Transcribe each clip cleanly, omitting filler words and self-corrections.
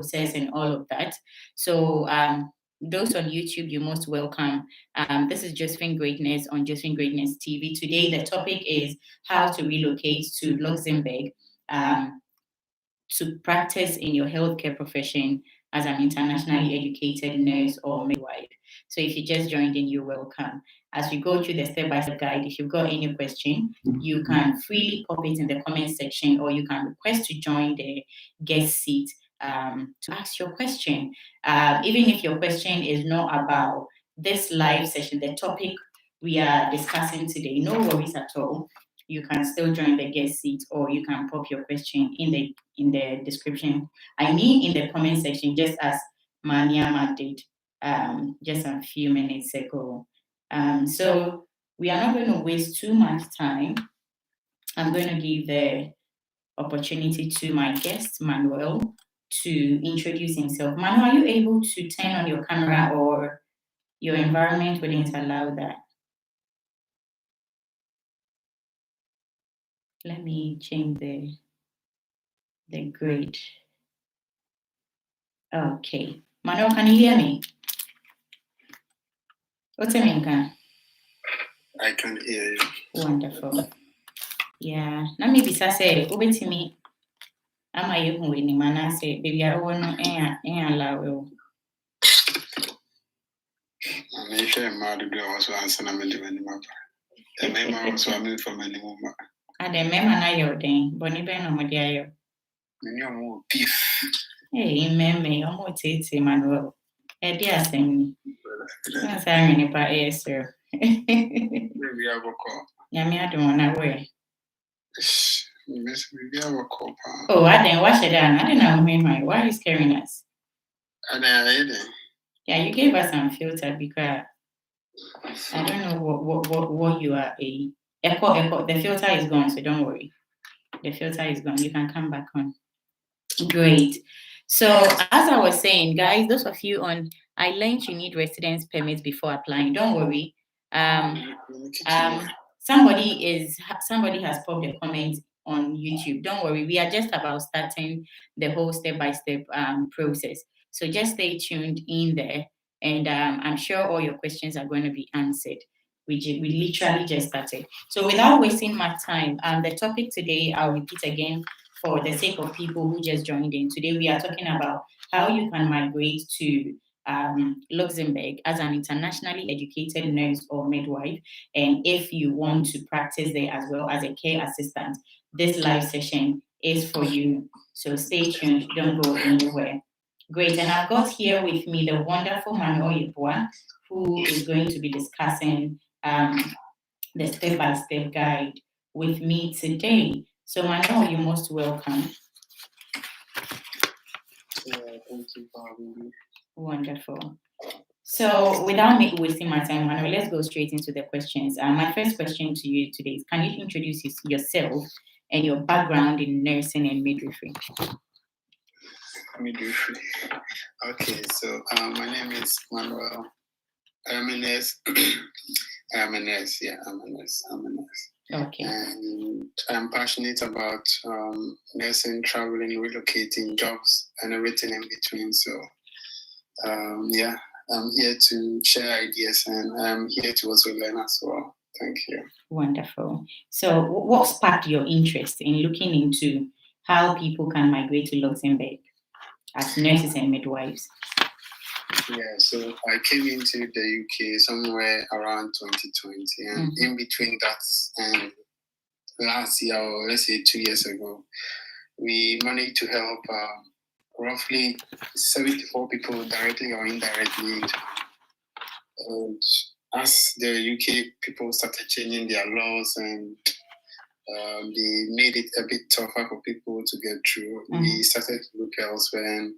process and all of that. So those on YouTube, you're most welcome. This is Josephine Greatness on Josephine Greatness TV. Today, the topic is how to relocate to Luxembourg to practice in your healthcare profession as an internationally educated nurse or midwife. So if you just joined in, you're welcome. As we go through the step-by-step guide, if you've got any question, you can freely pop it in the comment section, or you can request to join the guest seat to ask your question. Even if your question is not about this live session, the topic we are discussing today, no worries at all. You can still join the guest seat, or you can pop your question in the description. I mean, in the comment section, just as Maniama did just a few minutes ago. So we are not going to waste too much time. I'm going to give the opportunity to my guest, Manuel, to introduce himself. Manuel, are you able to turn on your camera, or your environment wouldn't allow that? Let me change the grid. Okay. Manuel, can you hear me? What's the name? I can hear you. Wonderful. Yeah. Let me be say, over to me. Am I even winning? Man, I say, baby, I don't know and allow you. I'm not sure I'm mad. I was answering a million map. The member was swimming for many more. And the member na your thing, but you better not dear you. Many more beef. Hey, meme, I'm more tasty, Manuel. Hey, dear, send me. I'm sorry, Nipa, yes, sir. Maybe I will call. Yeah, me, I don't want to wear. Maybe I will call. Oh, I didn't wash it down. I didn't know my. Why are you scaring us? And I ate it. Yeah, you gave us some filter because I don't know what you are a. Echo. The filter is gone, so don't worry. The filter is gone. You can come back on. Great. So as I was saying, guys, those of you on, I learned you need residence permits before applying. Don't worry. Somebody has popped a comment on YouTube. Don't worry. We are just about starting the whole step-by-step process. So just stay tuned in there, and I'm sure all your questions are going to be answered. We literally just started. So without wasting my time, the topic today, I'll repeat again for the sake of people who just joined in. Today we are talking about how you can migrate to Luxembourg as an internationally educated nurse or midwife. And if you want to practice there as well as a care assistant, this live session is for you. So stay tuned, don't go anywhere. Great, and I've got here with me the wonderful Manuel Yeboah, who is going to be discussing the step-by-step guide with me today. So Manuel, you're most welcome. Thank you for having me. Wonderful. So without me wasting my time, Manuel, let's go straight into the questions. My first question to you today is, can you introduce yourself and your background in nursing and midwifery? Midwifery. Okay, so my name is Manuel. I'm a nurse. I'm a nurse. Okay. And I'm passionate about nursing, traveling, relocating, jobs, and everything in between. So, I'm here to share ideas, and I'm here to also learn as well. Thank you. Wonderful. So, what sparked your interest in looking into how people can migrate to Luxembourg as nurses and midwives? Yeah, so I came into the UK somewhere around 2020, and in between that and last year, or let's say 2 years ago, we managed to help roughly 74 people directly or indirectly. And as the UK people started changing their laws and they made it a bit tougher for people to get through, we started to look elsewhere. And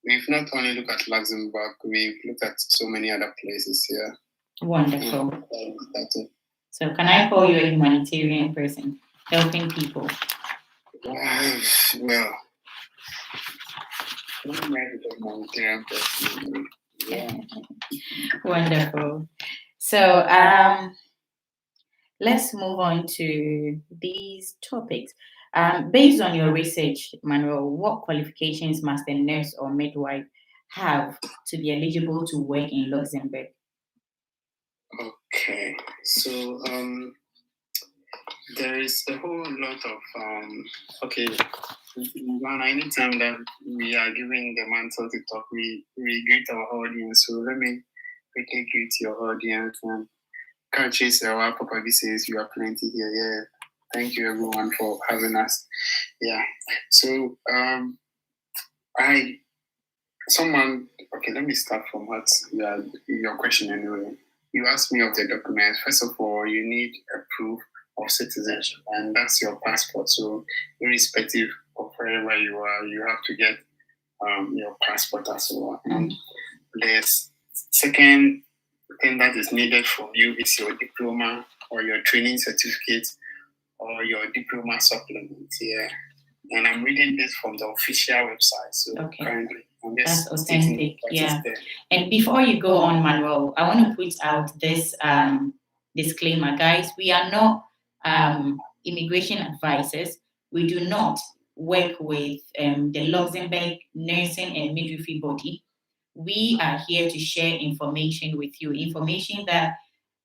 we've not only looked at Luxembourg, we've looked at so many other places here. Wonderful. So can I call you a humanitarian person, helping people? Well, I'm not a humanitarian person. Yeah. Wonderful. So let's move on to these topics. Based on your research, Manuel, what qualifications must a nurse or midwife have to be eligible to work in Luxembourg? Okay, so there is a whole lot of okay. One, anytime that we are giving the mantle to talk, we greet our audience. So let me quickly greet your audience and can't chase our Papa says you are plenty here. Yeah. Thank you everyone for having us. Yeah. So let me start from what your question anyway. You asked me of the documents. First of all, you need a proof of citizenship, and that's your passport. So irrespective of wherever you are, you have to get your passport as well. And the second thing that is needed from you is your diploma or your training certificate or your diploma supplement. Yeah. And I'm reading this from the official website. So currently I'm just that's authentic. Yeah. And before you go on, Manuel, I want to put out this disclaimer, guys. We are not immigration advisors. We do not work with the Luxembourg Nursing and Midwifery Body. We are here to share information with you, information that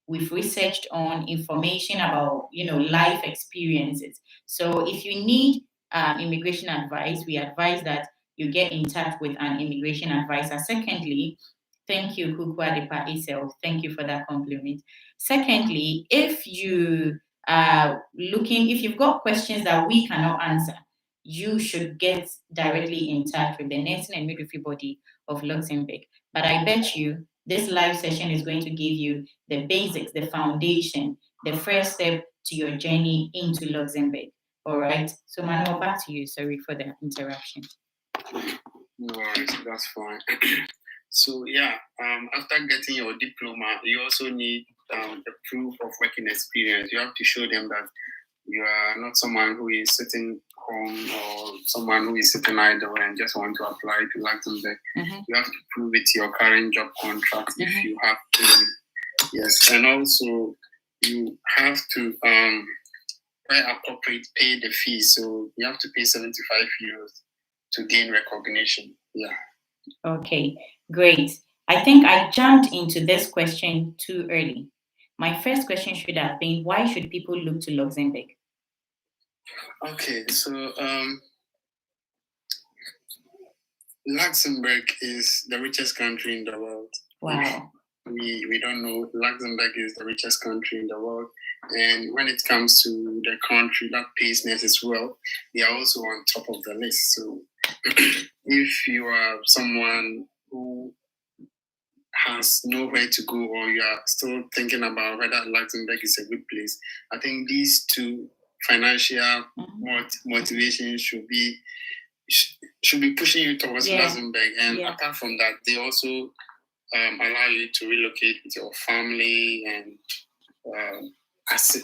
we've researched on, information about life experiences. So if you need immigration advice, we advise that you get in touch with an immigration advisor. Secondly, thank you, Kukwa Depa Isel. Thank you for that compliment. Secondly, if you are if you've got questions that we cannot answer, you should get directly in touch with the Nursing and Midwifery Body of Luxembourg. But I bet you this live session is going to give you the basics, the foundation, the first step to your journey into Luxembourg. All right. So, Manuel, back to you. Sorry for the interruption. No worries, that's fine. So, yeah, after getting your diploma, you also need the proof of working experience. You have to show them that you are not someone who is sitting home or someone who is sitting idle and just want to apply to Luxembourg. You have to prove it to your current job contract if you have to. Yes, and also you have to, where appropriate, pay the fee. So you have to pay 75 euros to gain recognition. Yeah. Okay, great. I think I jumped into this question too early. My first question should have been, why should people look to Luxembourg? Okay, so Luxembourg is the richest country in the world. Wow. We don't know. Luxembourg is the richest country in the world. And when it comes to the country that pays nurses well, they are also on top of the list. So if you are someone who has nowhere to go or you are still thinking about whether Luxembourg is a good place, I think these two financial motivations should be pushing you towards Luxembourg. And apart from that, they also allow you to relocate with your family and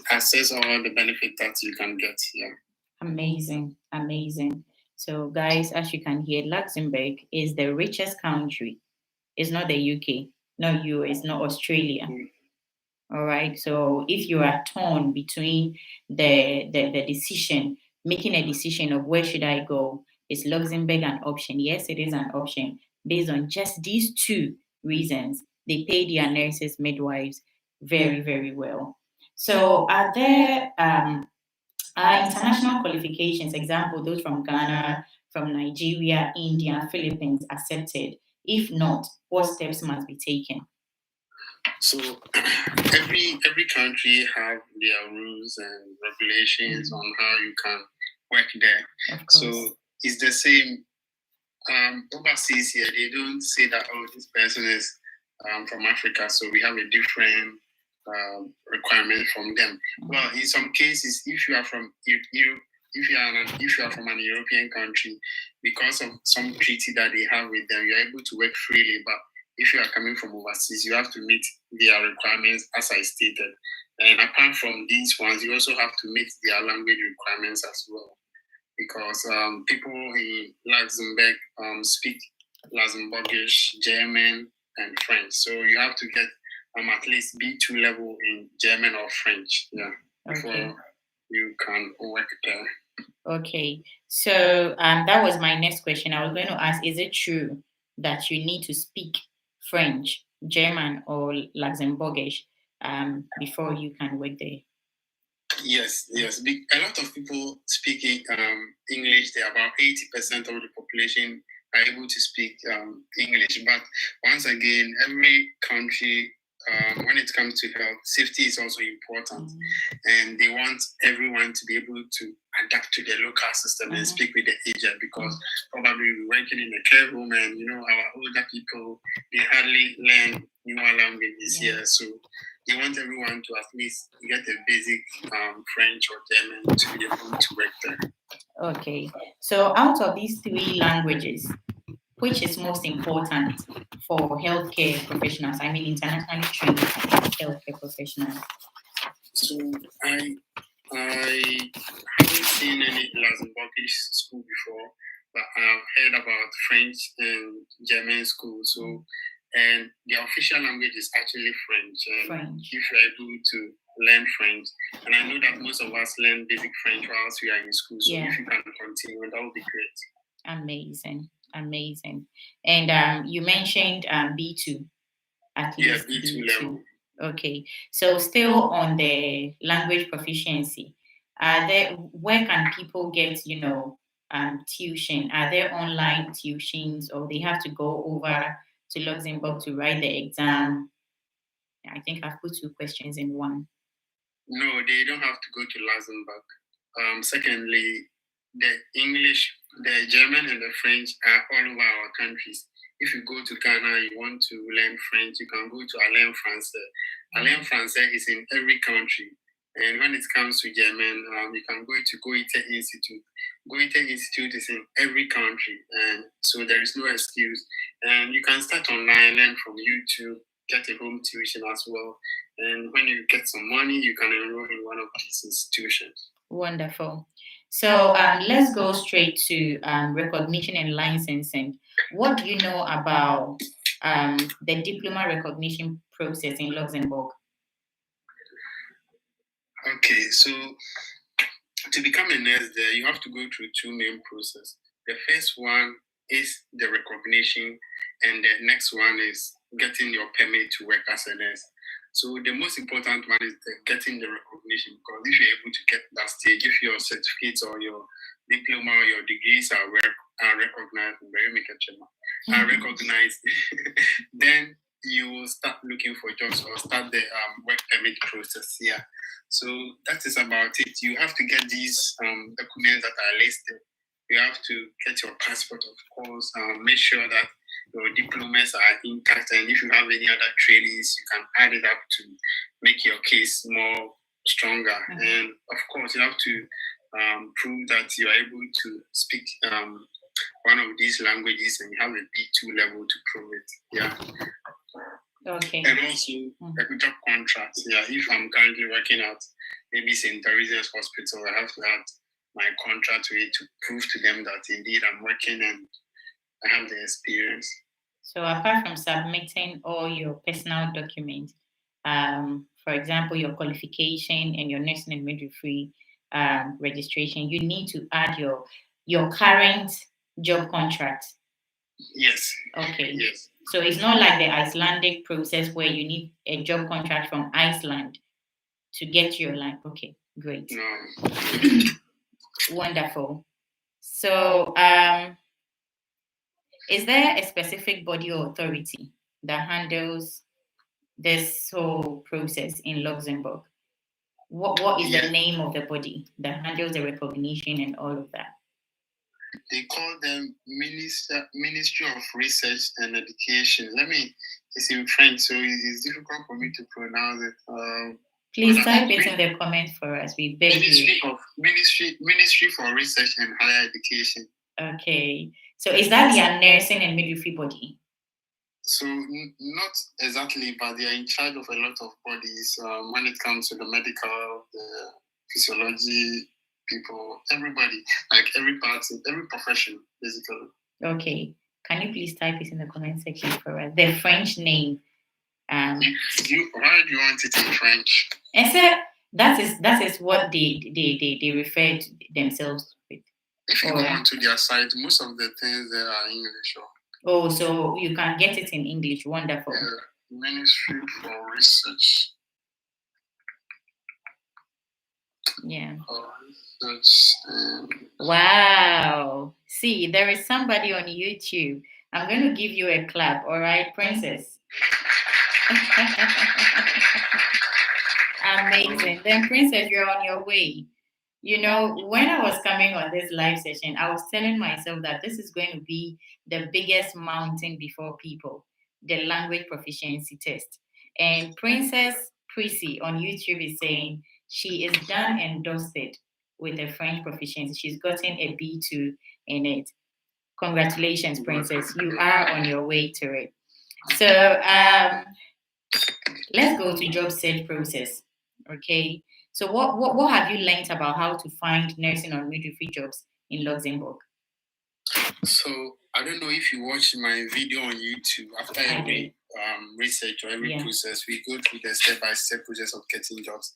access all the benefits that you can get here. Amazing. So, guys, as you can hear, Luxembourg is the richest country. It's not the UK, not US, not Australia. All right. So if you are torn between the decision, making a decision of where should I go, is Luxembourg an option? Yes, it is an option based on just these two reasons. They pay their nurses, midwives very, very well. So are there international qualifications, example, those from Ghana, from Nigeria, India, Philippines, accepted? If not, what steps must be taken? So every country have their rules and regulations on how you can work there. So it's the same. Overseas here, they don't say that this person is from Africa, so we have a different requirement from them. Well, in some cases, if you are from if you are from an European country, because of some treaty that they have with them, you are able to work freely. But if you are coming from overseas, you have to meet their requirements, as I stated. And apart from these ones, you also have to meet their language requirements as well, because people in Luxembourg speak Luxembourgish, German, and French. So you have to get at least B2 level in German or French, before you can work there. Okay. So that was my next question. I was going to ask, is it true that you need to speak French, German, or Luxembourgish before you can work there? Yes. A lot of people speaking English. They're about 80% of the population are able to speak English. But once again, every country, when it comes to health, safety is also important. And they want everyone to be able to adapt to the local system and speak with the agent, because probably we're working in a care home and, our older people, they hardly learn newer languages here. So they want everyone to at least get a basic French or German to be able to work there. Okay. So out of these three languages, which is most important for healthcare professionals? I mean, internationally trained healthcare professionals. So I haven't seen any Luxembourgish school before, but I've heard about French and German school. So, and the official language is actually French. If you're able to learn French, and I know that most of us learn basic French whilst we are in school. So if you can continue, that would be great. Amazing. And you mentioned B2, at least B2 level. Okay, so still on the language proficiency, where can people get, tuition? Are there online tuitions, or they have to go over to Luxembourg to write the exam? I think I've put two questions in one. No, they don't have to go to Luxembourg. Secondly, the English, the German, and the French are all over our countries. If you go to Ghana, you want to learn French, you can go to Alain Français. Alain Français is in every country. And when it comes to German, you can go to Goethe Institute. Goethe Institute is in every country, and so there is no excuse. And you can start online, learn from YouTube, get a home tuition as well. And when you get some money, you can enroll in one of these institutions. Wonderful. So let's go straight to recognition and licensing. What do you know about the diploma recognition process in Luxembourg? Okay, so to become a nurse there, you have to go through two main processes. The first one is the recognition, and the next one is getting your permit to work as a nurse. So the most important one is getting the recognition, because if you're able to get that stage, if your certificates or your diploma or your degrees are recognized, then you will start looking for jobs or start the work permit process here. So that is about it. You have to get these documents that are listed. You have to get your passport, of course, make sure that your diplomas are intact, and if you have any other trainings, you can add it up to make your case more stronger. And of course, you have to prove that you are able to speak one of these languages, and you have a B2 level to prove it. Yeah. Okay. And also a job contract. Yeah, if I'm currently working at maybe St. Teresa's Hospital, I have to add my contract to it to prove to them that indeed I'm working and I have the experience. So apart from submitting all your personal documents, for example, your qualification and your nursing and midwifery registration, you need to add your current job contract. Yes. Okay. Yes. So it's not like the Icelandic process where you need a job contract from Iceland to get your line. Okay, great. No. Wonderful. So is there a specific body or authority that handles this whole process in Luxembourg? What is the name of the body that handles the recognition and all of that? They call them Ministry of Research and Education. It's in French, so it's difficult for me to pronounce it. Please type it in the comments for us. We beg you. Ministry for Research and Higher Education. Okay. So is that their nursing and midwifery body? So not exactly, but they are in charge of a lot of bodies when it comes to the medical, the physiology, people, everybody, like every person, every profession, basically. Okay. Can you please type it in the comment section for us? The French name. Why do you want it in French? And so that is what they refer to themselves with. If you go onto their site, most of the things there are English. Oh, so you can get it in English. Wonderful. Yeah, Ministry for Research. Yeah. Research. Wow. See, there is somebody on YouTube. I'm going to give you a clap. All right, Princess. Amazing. Then, Princess, you're on your way. You know, when I was coming on this live session, I was telling myself that this is going to be the biggest mountain before people, the language proficiency test. And Princess Prissy on YouTube is saying she is done and dusted with the French proficiency. She's gotten a B2 in it. Congratulations, Princess. You are on your way to it. So let's go to job search process. Okay. So what have you learned about how to find nursing or midwifery jobs in Luxembourg? So I don't know if you watched my video on YouTube. After every research or every process, we go through the step-by-step process of getting jobs.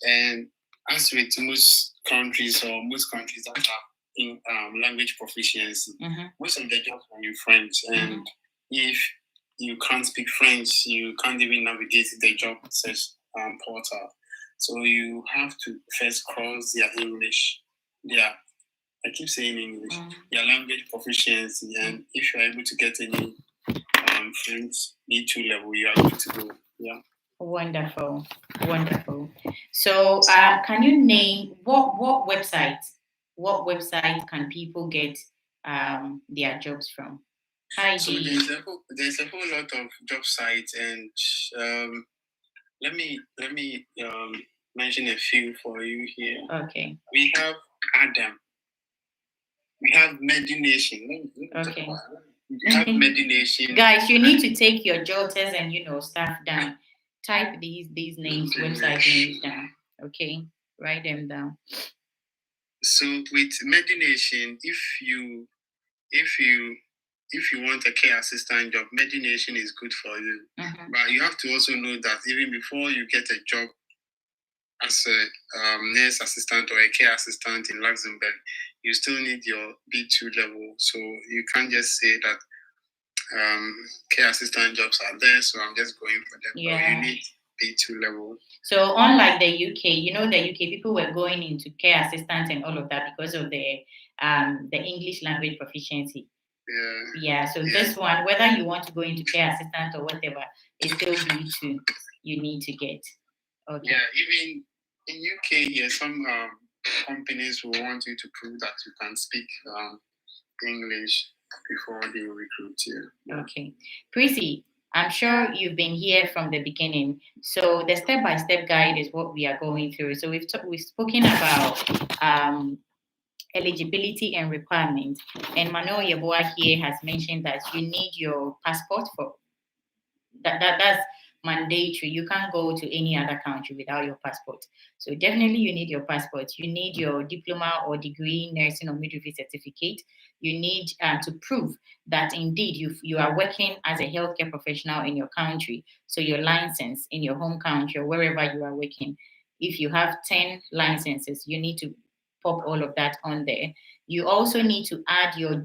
And as with most countries that are in language proficiency, most of the jobs are in French. And if you can't speak French, you can't even navigate the job search portal. So you have to first cross their English, I keep saying English, their language proficiency, and if you're able to get any French B2 level, you are good to go. Yeah. Wonderful. So, can you name what website? What website can people get their jobs from? So there's a whole lot of job sites, and let me mention a few for you here. Okay. We have Adam. We have Medination. Okay. We have Medination. Guys, you need to take your jotters and stuff down. Type these names, website names down. Okay, write them down. So with Medination, if you want a care assistant job, Medination is good for you. But you have to also know that even before you get a job as a nurse assistant or a care assistant in Luxembourg, you still need your B2 level. So you can't just say that care assistant jobs are there, so I'm just going for them. Yeah. But you need B2 level. So unlike the UK, the UK people were going into care assistant and all of that because of the English language proficiency. Yeah. So this one, whether you want to go into care assistant or whatever, it's still B2 you need to get. Okay. Yeah, even in UK here, some companies will want you to prove that you can speak English before they recruit you. Okay. Prissy, I'm sure you've been here from the beginning. So the step-by-step guide is what we are going through. So we've spoken about eligibility and requirements. And Manuel Yeboah here has mentioned that you need your passport for that's mandatory. You can't go to any other country without your passport. So definitely you need your passport. You need your diploma or degree, nursing or midwifery certificate. You need to prove that indeed you are working as a healthcare professional in your country. So your license in your home country or wherever you are working. If you have 10 licenses, you need to pop all of that on there. You also need to add your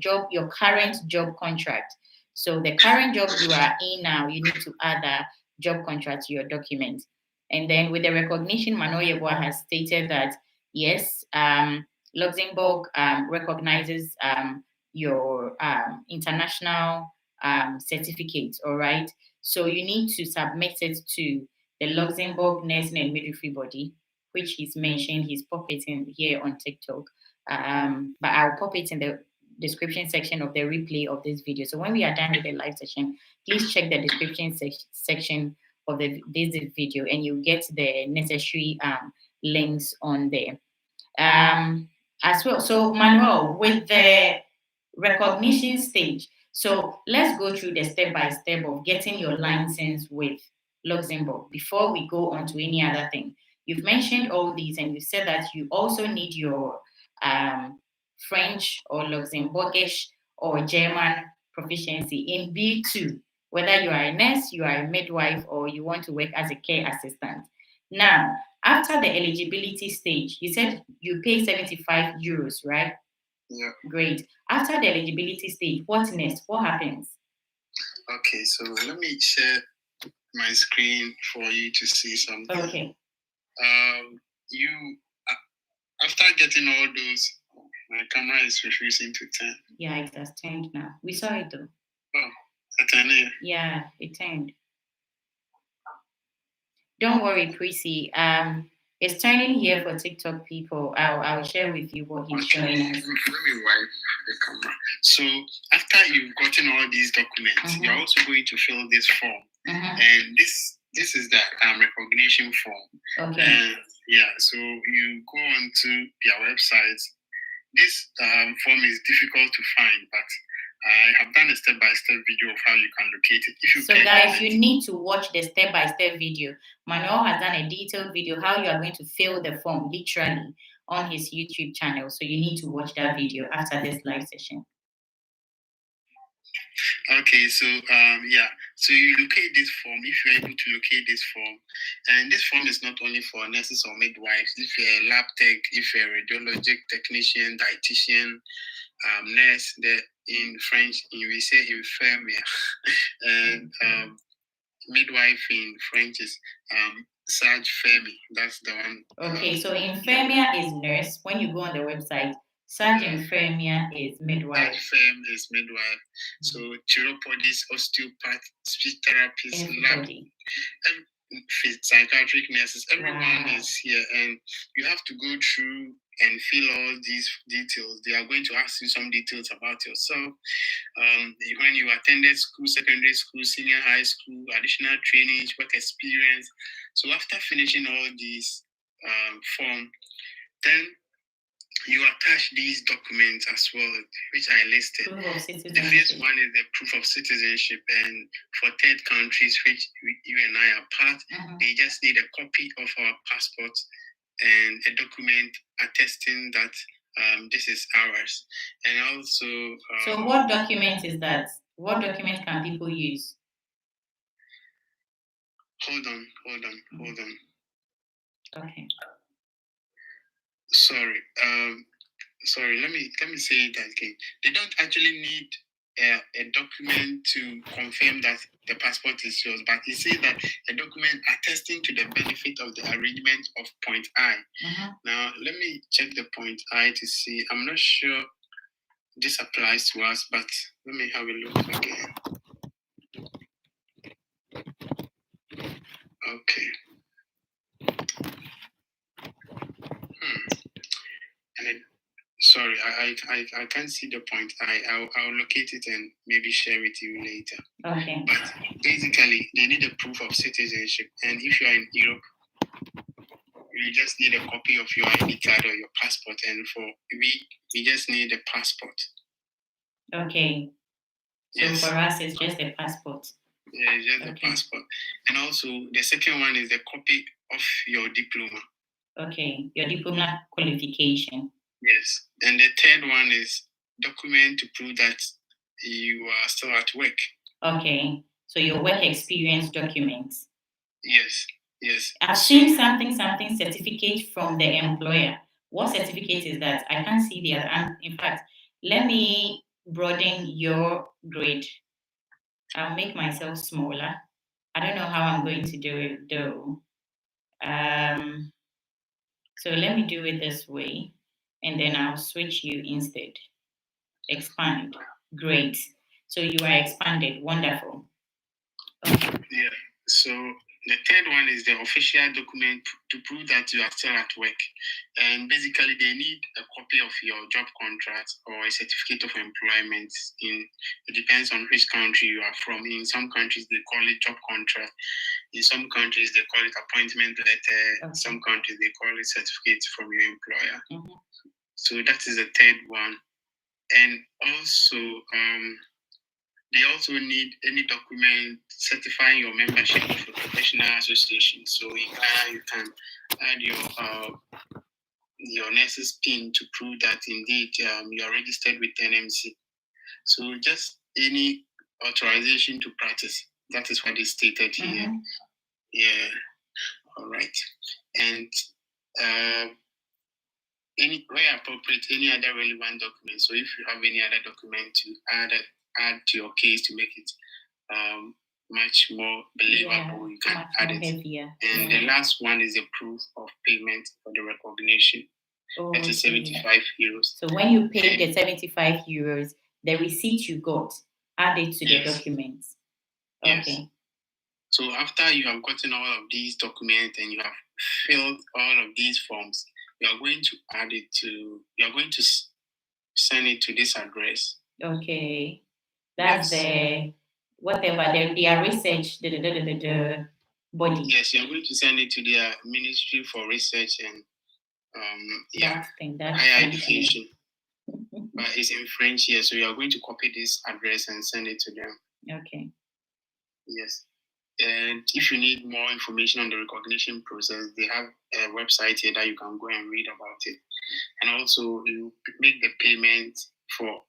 current job contract. So the current job you are in now, you need to add a job contract to your document. And then with the recognition, Manuel Yeboah has stated that, yes, Luxembourg recognizes your international certificate, all right? So you need to submit it to the Luxembourg Nursing and Midwifery Body, which he's mentioned, he's popping here on TikTok. But I'll pop it in the description section of the replay of this video. So when we are done with the live session, please check the description section of this video and you get the necessary links on there. As well. So Manuel, with the recognition stage, so let's go through the step-by-step of getting your license with Luxembourg before we go on to any other thing. You've mentioned all these and you said that you also need your French or Luxembourgish or German proficiency in B2, whether you are a nurse, you are a midwife, or you want to work as a care assistant. Now, after the eligibility stage, you said you pay 75 euros, right? Yeah. Great. After the eligibility stage, what next? What happens? Okay, so let me share my screen for you to see something. Okay. You after getting all those, my camera is refusing to turn. Yeah, it has turned now. We saw it though. Oh, it turned. Yeah, it turned. Don't worry, Prissy. It's turning here for TikTok people. I'll share with you what he's showing us. Let me wipe the camera. So after you've gotten all these documents, you're also going to fill this form, and this is the recognition form. Okay. And so you go onto their website. This form is difficult to find, but I have done a step-by-step video of how you can locate it. So guys, you need to watch the step-by-step video. Manuel has done a detailed video how you are going to fill the form, literally, on his YouTube channel. So you need to watch that video after this live session. Okay, so so you locate this form if you're able to locate this form, and this form is not only for nurses or midwives. If you're a lab tech, if you're a radiologic technician, dietitian, nurse, in French we say infirmière, and midwife in French is sage-femme. That's the one. Okay, so infirmière is nurse. When you go on the website, sage-infirmière is midwife. Sage-femme is midwife. So chiropodist, osteopath, speech therapist, lab, and psychiatric nurses. Everyone is here, and you have to go through and fill all these details. They are going to ask you some details about yourself. When you attended school, secondary school, senior high school, additional training, work experience. So after finishing all these form, then you attach these documents as well, which I listed. The first one is the proof of citizenship, and for third countries, which you and I are part, they just need a copy of our passport and a document attesting that this is ours. And also... so what document is that? What document can people use? Hold on. Okay. Sorry, let me say it again. They don't actually need a document to confirm that the passport is yours, but it says that a document attesting to the benefit of the arrangement of point I. Now, let me check the point I to see. I'm not sure this applies to us, but let me have a look again. Okay. Sorry, I can't see the point. I'll locate it and maybe share with you later. Okay. But basically, they need a proof of citizenship. And if you're in Europe, you just need a copy of your ID card or your passport. And for we just need a passport. Okay. So for us, it's just a passport. Yeah, it's just a passport. And also, the second one is the copy of your diploma. Okay, your diploma qualification. Yes. And the third one is document to prove that you are still at work. Okay. So your work experience documents. Yes. I've seen something certificate from the employer. What certificate is that? I can't see the other. And in fact, let me broaden your grid. I'll make myself smaller. I don't know how I'm going to do it though. So let me do it this way, and then I'll switch you instead. Expand. Great. So you are expanded. Wonderful. Okay. Yeah. So the third one is the official document to prove that you are still at work. And basically, they need a copy of your job contract or a certificate of employment. It depends on which country you are from. In some countries, they call it job contract. In some countries, they call it appointment letter. In some countries, they call it certificate from your employer. So that is the third one. And also, they also need any document certifying your membership of a professional association. So in Ghana, you can add your nurse's PIN to prove that indeed you are registered with NMC. So just any authorization to practice. That is what is stated here. Yeah. All right. And where appropriate, any other relevant document. So if you have any other document to add to your case to make it much more believable, you can add it. Heavier. And the last one is the proof of payment for the recognition. That is 75 euros. So when you pay the 75 euros, the receipt you got, add it to the documents. Yes. Okay. So after you have gotten all of these documents and you have filled all of these forms, you are going to send it to this address. Okay. That's the whatever their research the body. Yes, you're going to send it to their Ministry for Research and higher education. But it's in French here, so you are going to copy this address and send it to them. Okay. Yes. And if you need more information on the recognition process, they have a website here that you can go and read about it. And also, you make the payment for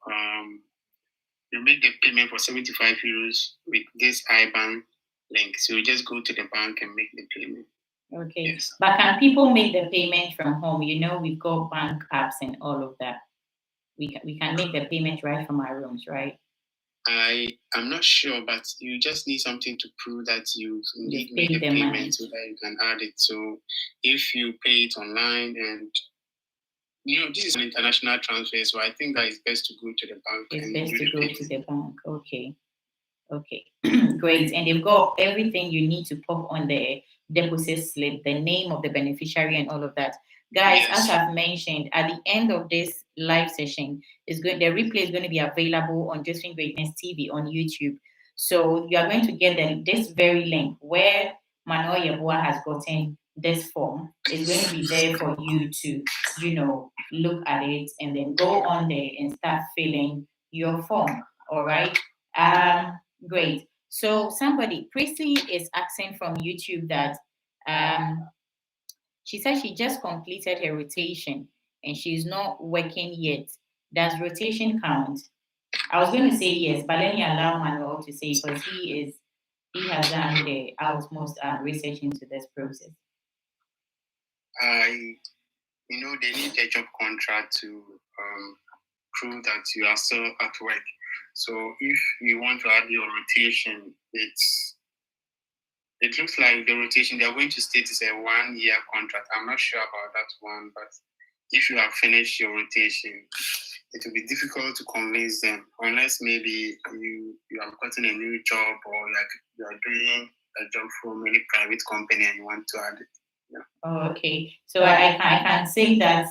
75 euros with this IBAN link. So you just go to the bank and make the payment. Okay. Yes. But can people make the payment from home? You know, we've got bank apps and all of that. We can make the payment right from our rooms, right? I'm not sure, but you just need something to prove that you indeed made the payment money, so that you can add it. So if you pay it online, and this is an international transfer, so I think that it's best to go to the bank. It's best to go to the bank. Okay. Great. And they've got everything you need to pop on the deposit slip, the name of the beneficiary and all of that. Guys, as I've mentioned, at the end of this live session, the replay is going to be available on Josephine Greatness TV on YouTube. So you are going to get this very link where Manuel Yeboah has gotten this form. It's going to be there for you to, look at it and then go on there and start filling your form. All right. Great. So Prissy is asking from YouTube that she said she just completed her rotation and she's not working yet. Does rotation count? I was going to say yes, but let me allow Manuel to say because he has done the utmost research into this process. They need a job contract to prove that you are still at work. So if you want to add your rotation, it looks like the rotation they are going to state is a 1-year contract. I'm not sure about that one, but if you have finished your rotation, it will be difficult to convince them unless maybe you have gotten a new job or you are doing a job from any private company and you want to add it. Yeah. Oh, okay. So I can say that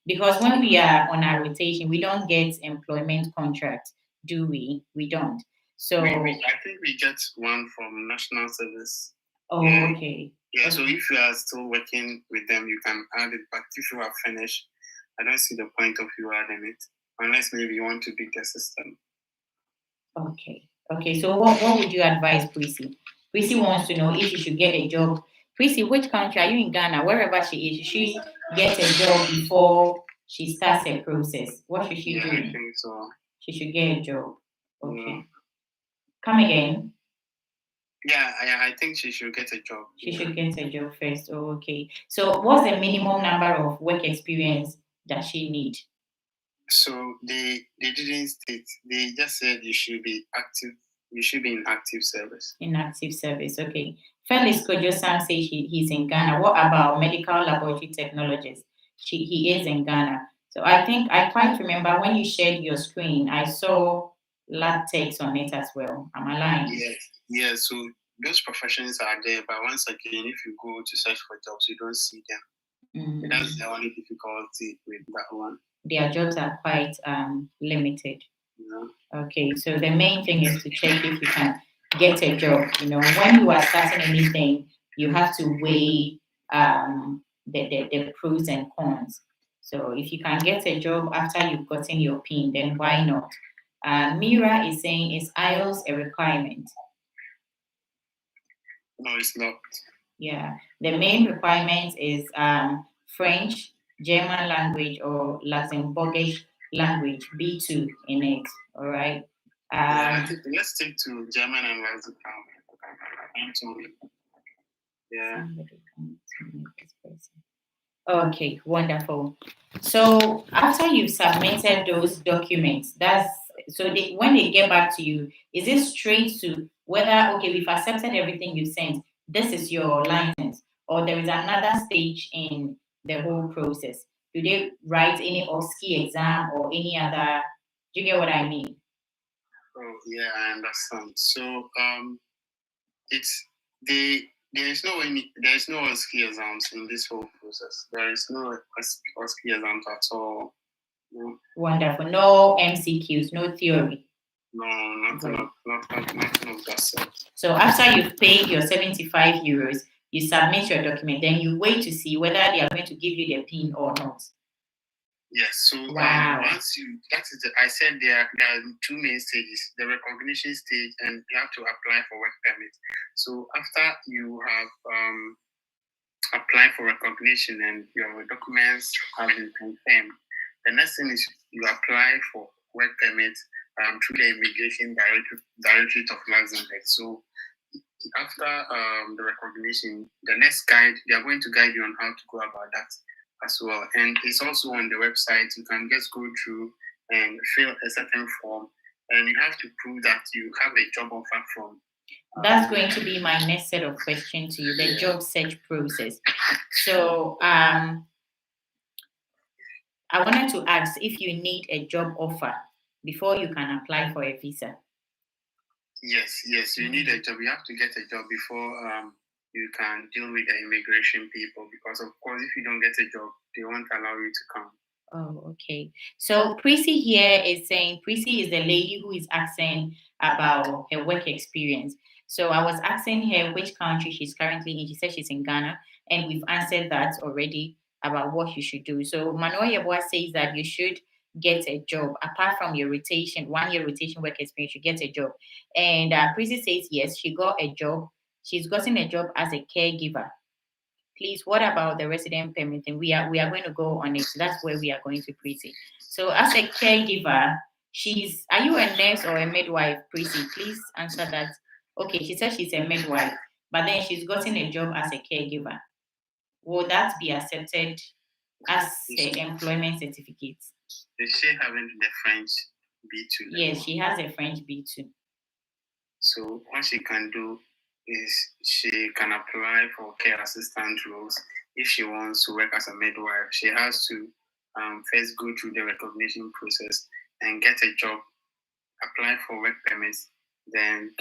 because when we are on our rotation, we don't get employment contract, do we? We don't. So I think we get one from National Service. Oh, okay. Yeah, so if you are still working with them, you can add it. But if you are finished, I don't see the point of you adding it, unless maybe you want to beat the system. Okay. So what would you advise Prissy? Prissy wants to know if she should get a job. Prissy, which country are you in Ghana? Wherever she is, should she get a job before she starts her process? What should she do? I think so. She should get a job. Okay. Come again. Yeah, I think she should get a job. She should get a job first. Oh, okay. So what's the minimum number of work experience that she need? So they didn't state. They just said you should be active. You should be in active service. In active service, okay. Felix Kojo-san says he's in Ghana. What about medical laboratory technologist? He is in Ghana. So I think I quite remember when you shared your screen, I saw lab techs on it as well. Am I lying? Yes. So those professions are there, but once again, if you go to search for jobs, you don't see them. That's the only difficulty with that one. Their jobs are quite limited. Yeah. Okay, so the main thing is to check if you can get a job. When you are starting anything, you have to weigh the pros and cons. So if you can get a job after you've gotten your PIN, then why not? Mira is saying, is IELTS a requirement? No, it's not. Yeah, the main requirement is French, German language, or Luxembourgish language, B2 in it. All right. Let's stick to German and Luxembourgish. Yeah. Okay, wonderful. So after you've submitted those documents, that's so when they get back to you, is it straight to whether okay, we've accepted everything you sent, this is your license, or there is another stage in the whole process? Do they write any OSCE exam or any other? Do you get what I mean? Oh yeah, I understand. So it's the there is no OSCE exams in this whole process. There is no OSCE exams at all. No. Wonderful. No MCQs, no theory. No, nothing of that sort. So after you've paid your 75 euros, you submit your document, then you wait to see whether they are going to give you the PIN or not. Yes, so Wow. Once you, I said there are two main stages, the recognition stage and you have to apply for work permit. So after you have applied for recognition and your documents have been confirmed, the next thing is you apply for work permit through the Immigration Directorate of Luxembourg. So after the recognition, the next guide, they are going to guide you on how to go about that as well. And it's also on the website. You can just go through and fill a certain form, and you have to prove that you have a job offer from. That's going to be my next set of questions to you, the job search process. So I wanted to ask if you need a job offer before you can apply for a visa. Yes, you need a job. You have to get a job before you can deal with the immigration people, because of course if you don't get a job, they won't allow you to come. Oh, okay. So Prissy here is saying, Prissy is the lady who is asking about her work experience. So I was asking her which country she's currently in. She said she's in Ghana, and we've answered that already about what you should do. So Manuel Yeboah says that you should get a job apart from your rotation, 1 year rotation work experience. You get a job, and Prissy says yes, she got a job. She's gotten a job as a caregiver. Please, what about the resident permit? And we are going to go on it. That's where we are going to Prissy. So as a caregiver, are you a nurse or a midwife, Prissy? Please answer that. Okay, she said she's a midwife, but then she's gotten a job as a caregiver. Will that be accepted as her employment certificate? Is she having the French B2? Yes, she has a French B2. So what she can do is she can apply for care assistant roles. If she wants to work as a midwife, she has to first go through the recognition process and get a job, apply for work permits, then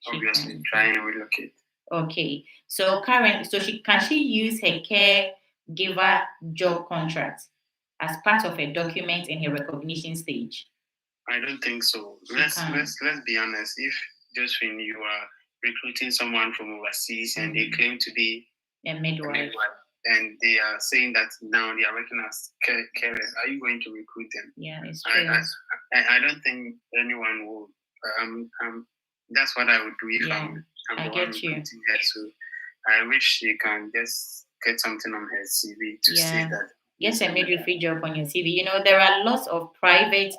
obviously try and relocate. Okay. So can she use her caregiver job contract as part of a document in her recognition stage? I don't think so. Let's be honest. If just when you are recruiting someone from overseas and they claim to be a midwife, and they are saying that now they are working as carers, are you going to recruit them? Yeah, it's true. I don't think anyone will. That's what I would do if I'm the one recruiting her. So I wish she can just get something on her CV to say that. Get a midwifery job on your CV. You know, there are lots of private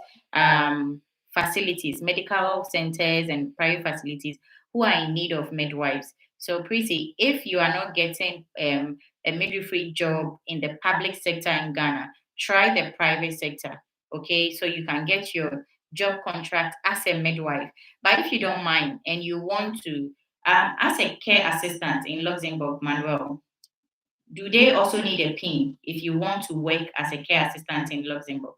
facilities, medical centers and private facilities who are in need of midwives. So, Prissy, if you are not getting a midwifery job in the public sector in Ghana, try the private sector, okay? So you can get your job contract as a midwife. But if you don't mind and you want to, as a care assistant in Luxembourg, Manuel, do they also need a PIN if you want to work as a care assistant in Luxembourg?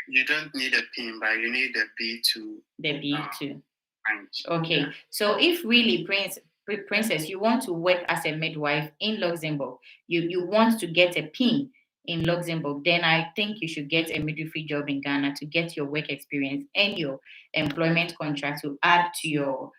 You don't need a PIN, but you need a B2. The B2. Okay. So if really, Princess, you want to work as a midwife in Luxembourg, you want to get a PIN in Luxembourg, then I think you should get a midwifery job in Ghana to get your work experience and your employment contract to add to your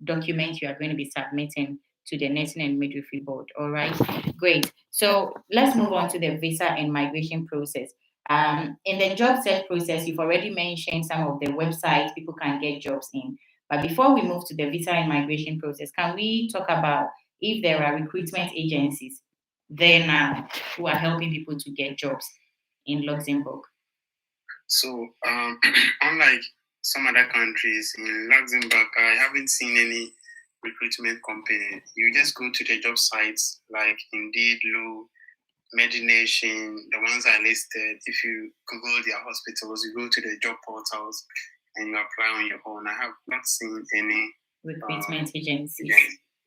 document you are going to be submitting to the Nursing and Midwifery Board. All right, great. So let's move on to the visa and migration process. In the job search process, you've already mentioned some of the websites people can get jobs in. But before we move to the visa and migration process, can we talk about if there are recruitment agencies there now who are helping people to get jobs in Luxembourg? So, unlike some other countries, in Luxembourg, I haven't seen any recruitment company. You just go to the job sites like Indeed, Lou, Medination, the ones I listed. If you Google their hospitals, you go to the job portals and you apply on your own. I have not seen any recruitment agencies.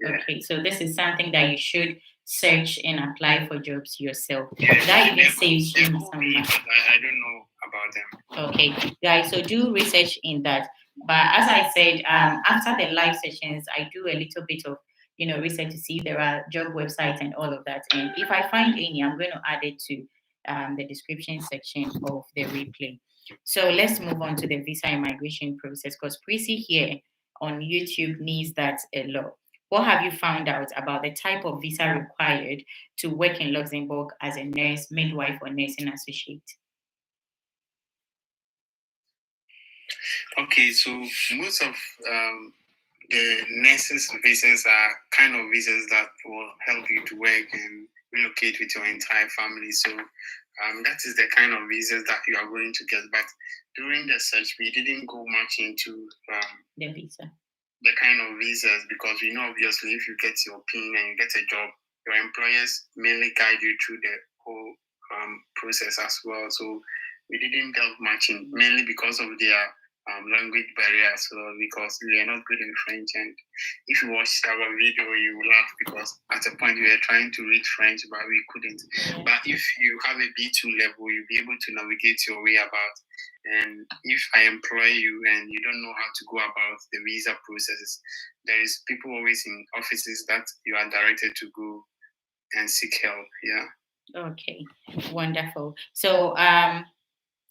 Yeah. Okay, so this is something that you should search and apply for jobs yourself. Yes, that even saves you some money. I don't know about them. Okay, guys, so do research in that. But as I said, after the live sessions, I do a little bit of research to see if there are job websites and all of that. And if I find any, I'm going to add it to the description section of the replay. So let's move on to the visa and migration process, because Prissy here on YouTube needs that a lot. What have you found out about the type of visa required to work in Luxembourg as a nurse, midwife, or nursing associate? Okay, so most of the nurses' visas are kind of visas that will help you to work and relocate with your entire family. So that is the kind of visas that you are going to get. But during the search, we didn't go much into the visa, the kind of visas, because we know obviously if you get your PIN and you get a job, your employers mainly guide you through the whole process as well. So we didn't delve much in, mainly because of their language barrier as well, because we are not good in French. And if you watch our video, you will laugh, because at a point we were trying to read French, but we couldn't. Yeah. But if you have a B2 level, you'll be able to navigate your way about. And if I employ you and you don't know how to go about the visa processes, there is people always in offices that you are directed to go and seek help. Yeah. Okay, wonderful. So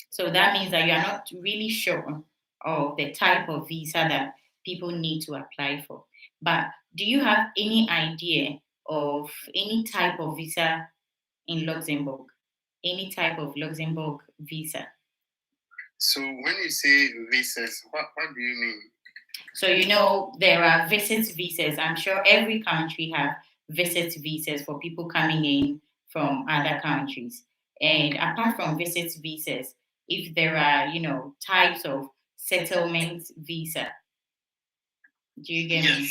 so that means that you are not really sure of the type of visa that people need to apply for. But do you have any idea of any type of visa in Luxembourg? Any type of Luxembourg visa? So when you say visas, what do you mean? So there are visit visas. I'm sure every country have visit visas for people coming in from other countries. And apart from visit visas, if there are, types of settlement visa, do you get me?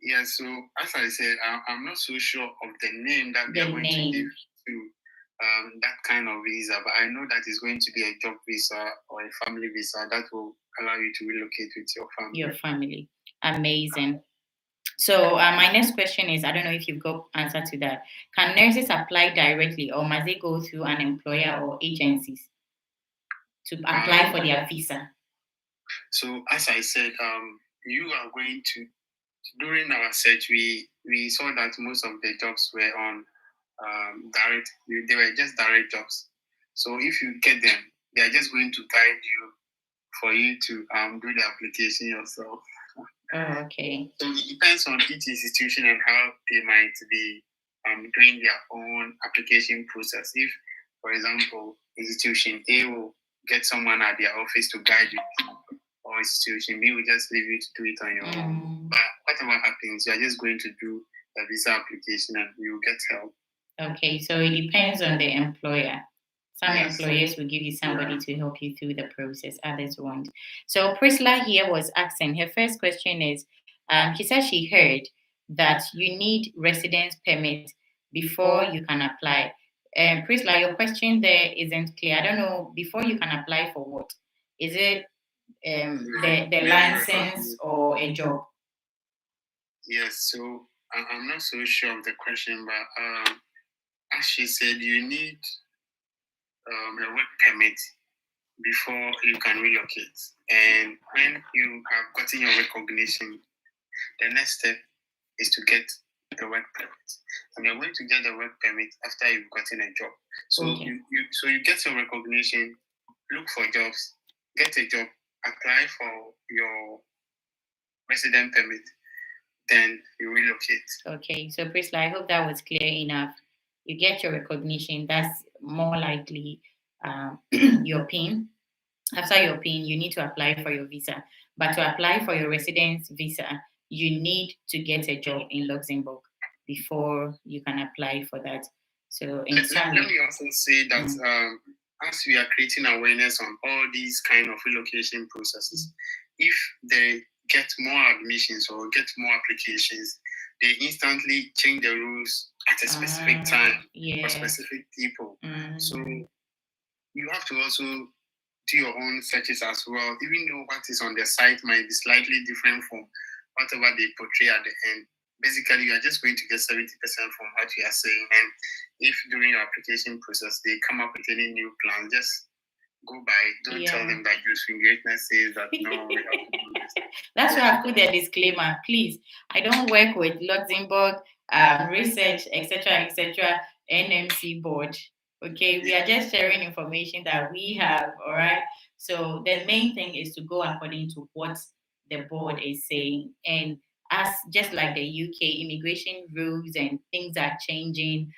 Yeah, so as I said, I'm not so sure of the name that they're going to give to that kind of visa, but I know that it's going to be a job visa or a family visa that will allow you to relocate with your family. Your family. Amazing. So my next question is, I don't know if you've got answer to that. Can nurses apply directly, or must they go through an employer or agencies to apply for their visa? So as I said, you are going to, during our search, we saw that most of the jobs were on direct, they were just direct jobs. So if you get them, they are just going to guide you for you to do the application yourself. Oh, okay. So it depends on each institution and how they might be doing their own application process. If, for example, institution A will get someone at their office to guide you, or institution B will just leave you to do it on your own. But whatever happens, you are just going to do a visa application and you will get help. Okay, so it depends on the employer. Some employers will give you somebody to help you through the process, others won't. So Priscilla here was asking, her first question is, she said she heard that you need residence permit before you can apply. Priscilla, your question there isn't clear. I don't know, before you can apply for what? Is it the license or a job? Yes, so I'm not so sure of the question, but as she said, you need a work permit before you can relocate. And when you have gotten your recognition, the next step is to get the work permit. And you're going to get the work permit after you've gotten a job. So you get your recognition, look for jobs, get a job, apply for your resident permit, then you relocate. Okay, so Priscilla, I hope that was clear enough. You get your recognition, that's more likely your PIN. After your PIN, you need to apply for your visa. But to apply for your residence visa, you need to get a job in Luxembourg before you can apply for that. So let me also say that as we are creating awareness on all these kind of relocation processes, if the get more admissions or get more applications, they instantly change the rules at a specific time for specific people. So you have to also do your own searches as well, even though what is on the site might be slightly different from whatever they portray at the end. Basically, you are just going to get 70% from what you are saying. And if during your application process they come up with any new plan, just go by. Don't tell them that Josephine Greatness says that no, we have to do this. That's why I put the disclaimer. Please, I don't work with Luxembourg research, etc., NMC board. Okay, we are just sharing information that we have. All right. So the main thing is to go according to what the board is saying, and as just like the UK immigration rules and things are changing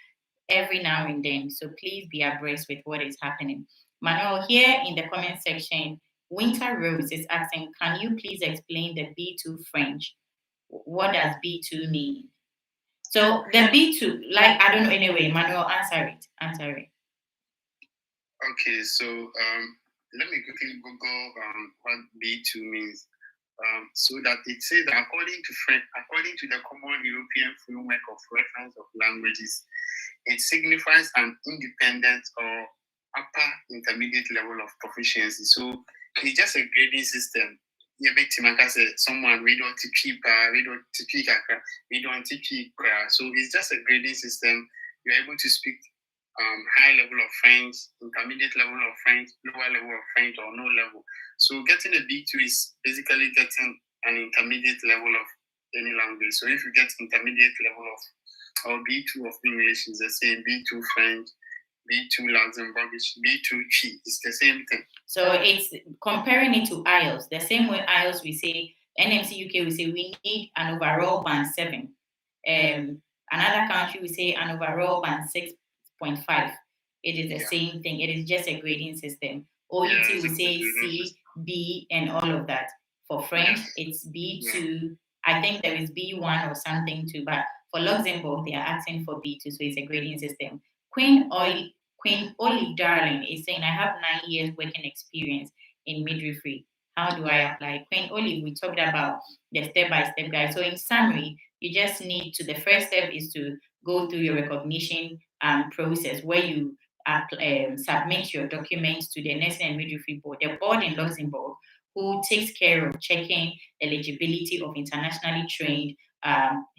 every now and then. So please be abreast with what is happening. Manuel, here in the comment section, Winter Rose is asking, can you please explain the B2 French? What does B2 mean? So the B2, like, I don't know anyway, Manuel, answer it. Okay, so let me quickly Google what B2 means. So that it says that according to the Common European Framework of Reference of Languages, it signifies an independent or upper intermediate level of proficiency. So it's just a grading system. Someone we don't teach so it's just a grading system. You're able to speak high level of French, intermediate level of French, lower level of French, or no level. So getting a B2 is basically getting an intermediate level of any language. So if you get intermediate level of or B2 of English, is the same. B2 French, B2 Luxembourgish, B2 Chi, it's the same thing. So it's comparing it to IELTS. The same way IELTS, we say, NMC UK, we say we need an overall band 7. Another country, we say an overall band 6.5. It is the same thing. It is just a grading system. OET, we say C, B, and all of that. For French, it's B2. I think there is B1 or something too, but for Luxembourg, they are asking for B2, so it's a grading system. Queen Olive Darling is saying, I have 9 years working experience in midwifery. How do I apply? Queen Olive, we talked about the step-by-step guide. So in summary, you just need to, the first step is to go through your recognition process where you submit your documents to the Nursing and Midwifery Board, the board in Luxembourg, who takes care of checking eligibility of internationally trained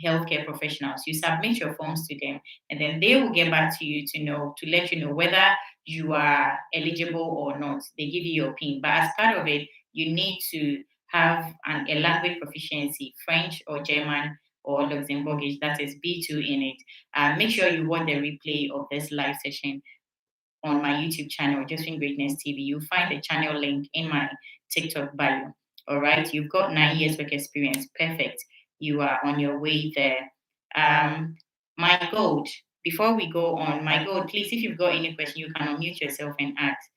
healthcare professionals. You submit your forms to them, and then they will get back to you to let you know whether you are eligible or not. They give you your PIN, but as part of it, you need to have a language proficiency, French or German or Luxembourgish, that is B2 in it. Make sure you watch the replay of this live session on my YouTube channel, Josephine Greatness TV. You'll find the channel link in my TikTok bio. All right, you've got 9 years work experience. Perfect. You are on your way there. My gold, before we go on, my gold, please, if you've got any question, you can unmute yourself and ask.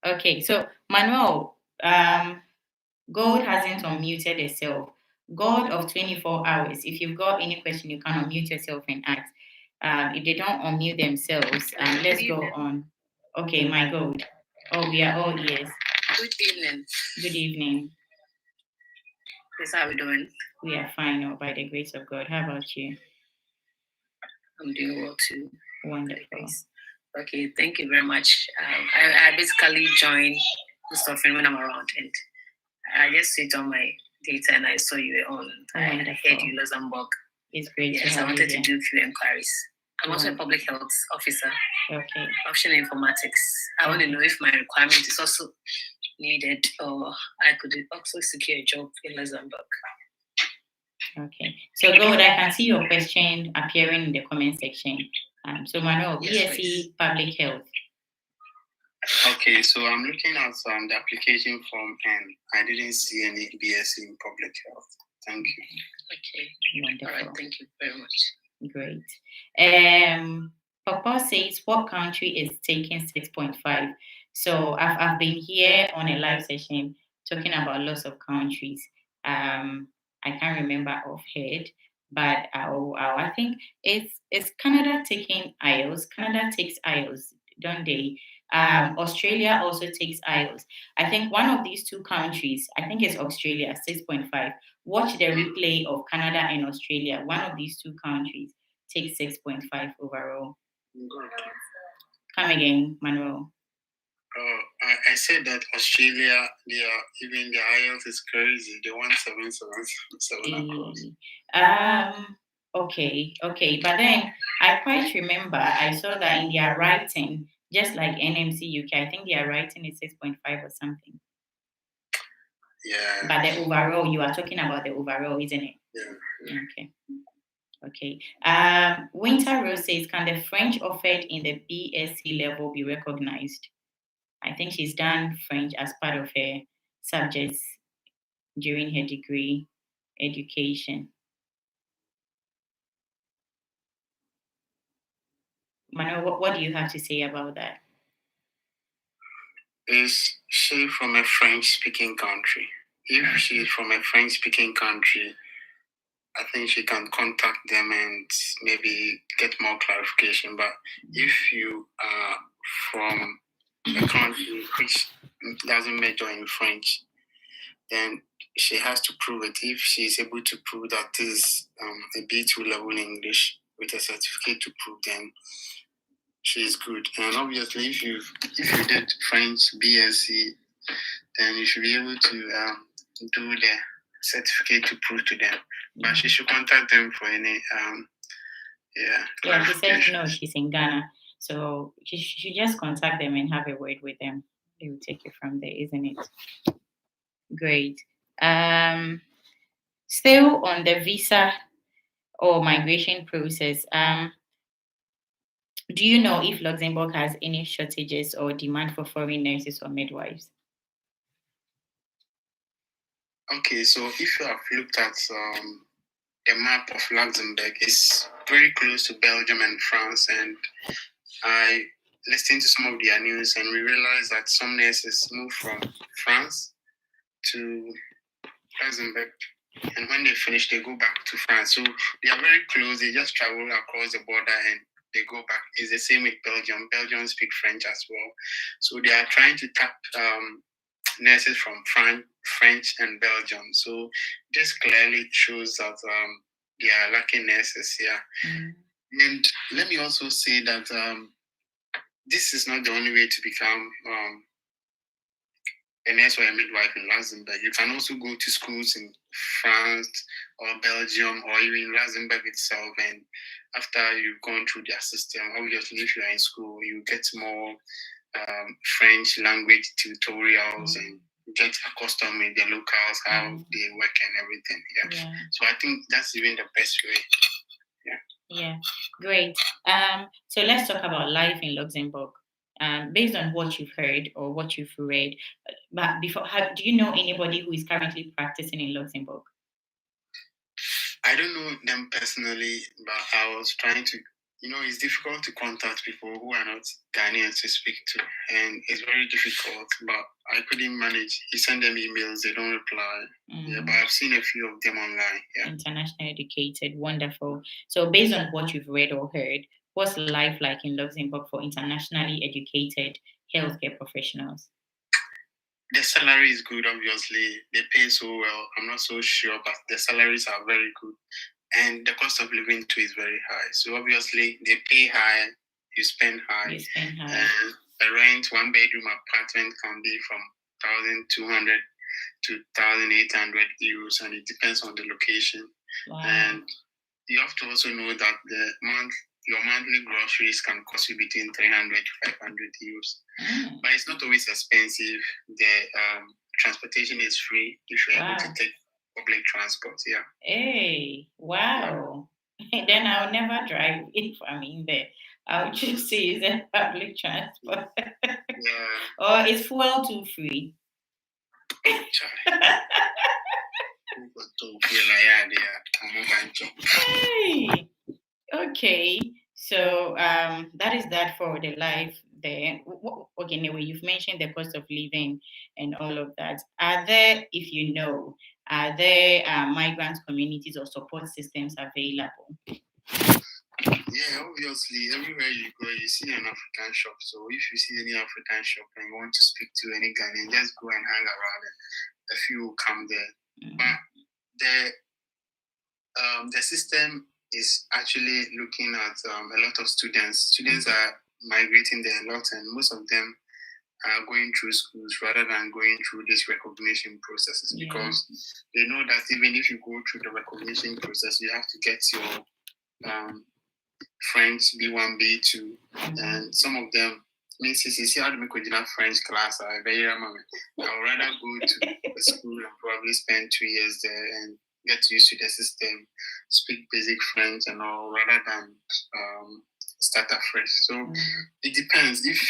Okay, so Manuel, God hasn't unmuted itself. God of 24 hours. If you've got any question, you can unmute yourself and ask. If they don't unmute themselves, let's go on. Okay, my God. Oh, we are all ears. Good evening. Good evening. Yes, how are we doing? We are fine, by the grace of God. How about you? I'm doing well too. Wonderful. Okay, thank you very much. I basically join this often when I'm around, and I just sit on my data and I saw you were on. I heard you Luxembourg. It's great. Yes, I wanted to do a few inquiries. I'm also a public health officer. Okay. Option informatics. I want to know if my requirement is also needed, or I could also secure a job in Luxembourg. Okay. So, God, I can see your question appearing in the comment section. So, Manuel, BSc Public Health. Okay, so I'm looking at the application form and I didn't see any BSc in Public Health. Thank you. Okay. Wonderful. All right, thank you very much. Great. Papa says, what country is taking 6.5? So I've been here on a live session talking about lots of countries. I can't remember offhand, but I think it's Canada taking IELTS. Canada takes IELTS, don't they? Australia also takes IELTS. I think one of these two countries, I think it's Australia, 6.5. Watch the replay of Canada and Australia. One of these two countries takes 6.5 overall. Come again, Manuel. I said that Australia, even the IELTS is crazy. They want 777 across. Okay. But then I quite remember I saw that in their writing, just like NMC UK, I think their writing is 6.5 or something. Yeah. But the overall, you are talking about the overall, isn't it? Yeah. Okay. Winter Rose says, can the French offered in the BSc level be recognized? I think she's done French as part of her subjects during her degree education. Mano, what do you have to say about that? Is she from a French-speaking country? If she's from a French-speaking country, I think she can contact them and maybe get more clarification. But if you are from a country which doesn't major in French, then she has to prove it. If she is able to prove that is a B2 level English with a certificate to prove, then she is good. And obviously, if you did French BSc, then you should be able to do the certificate to prove to them. But she should contact them for any Yeah, she said no, she's in Ghana. So she should just contact them and have a word with them. They will take it from there, isn't it? Great. Still on the visa or migration process, do you know if Luxembourg has any shortages or demand for foreign nurses or midwives? Okay, so if you have looked at the map of Luxembourg, it's very close to Belgium and France, and I listened to some of their news and we realized that some nurses move from France to Luxembourg, and when they finish, they go back to France. So they are very close. They just travel across the border and they go back. It's the same with Belgium. Belgium speak French as well. So they are trying to tap nurses from French and Belgium. So this clearly shows that they are lacking nurses here. And let me also say that this is not the only way to become a nurse or a midwife in Luxembourg. You can also go to schools in France or Belgium or even Luxembourg itself. And after you've gone through their system, obviously, if you are in school, you get more French language tutorials and get accustomed with the locals, how they work and everything. Yeah. So I think that's even the best way. Yeah, great. So let's talk about life in Luxembourg. Based on what you've heard or what you've read, but before, do you know anybody who is currently practicing in Luxembourg? I don't know them personally, but I was trying to, it's difficult to contact people who are not Ghanaians to speak to, and it's very difficult, but I couldn't manage. You send them emails, they don't reply. Yeah, but I've seen a few of them online. Yeah. Internationally educated, wonderful. So based on what you've read or heard, what's life like in Luxembourg for internationally educated healthcare professionals? The salary is good, obviously. They pay so well. I'm not so sure, but the salaries are very good. And the cost of living too is very high. So obviously they pay high, you spend high. And the rent, one bedroom apartment can be from 1,200 to 1,800 euros, and it depends on the location. Wow. And you have to also know that your monthly groceries can cost you between 300 to 500 euros. But it's not always expensive. The transportation is free if you're able to take public transport. Yeah. Hey, wow. Then I'll never drive if I'm in there. I'll just say use a public transport. Or is fuel too free? Hey, okay. So that is that for the life there. Okay, anyway, you've mentioned the cost of living and all of that. Are there, if you know, Are there migrant communities or support systems available? Yeah, obviously, everywhere you go, you see an African shop. So if you see any African shop and you want to speak to any Ghanaian, just go and hang around it. A few will come there. But the system is actually looking at a lot of students. Students are migrating there a lot, and most of them are going through schools rather than going through these recognition processes, because they know that even if you go through the recognition process, you have to get your French B1, B2, and some of them means you see how to make a French class. I would rather go to the school and probably spend 2 years there and get used to the system, speak basic French and all, rather than start afresh. So it depends. If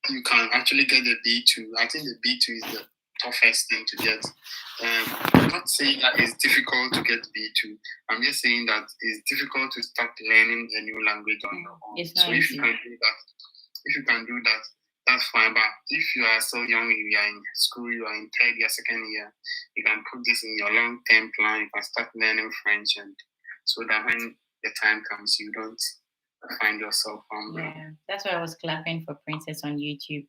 you can actually get the B2, I think the B2 is the toughest thing to get. I'm not saying that it's difficult to get B2. I'm just saying that it's difficult to start learning a new language on your own. So if you can do that, that's fine. But if you are so young, you are in school, you are in third year, second year, you can put this in your long-term plan. You can start learning French, and so that when the time comes, you don't find yourself that's why I was clapping for Princess on YouTube.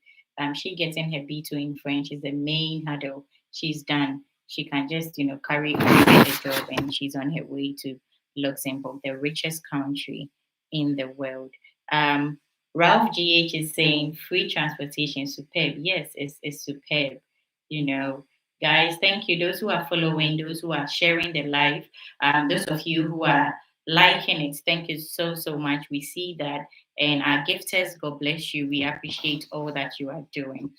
She getting her B2 in French is the main hurdle. She's done. She can just, carry on with the job, and she's on her way to Luxembourg, the richest country in the world. Ralph GH is saying free transportation, superb. Yes, it's superb. Guys, thank you. Those who are following, those who are sharing the live, those of you who are liking it, thank you so much. We see that, and our gifters, God bless you. We appreciate all that you are doing.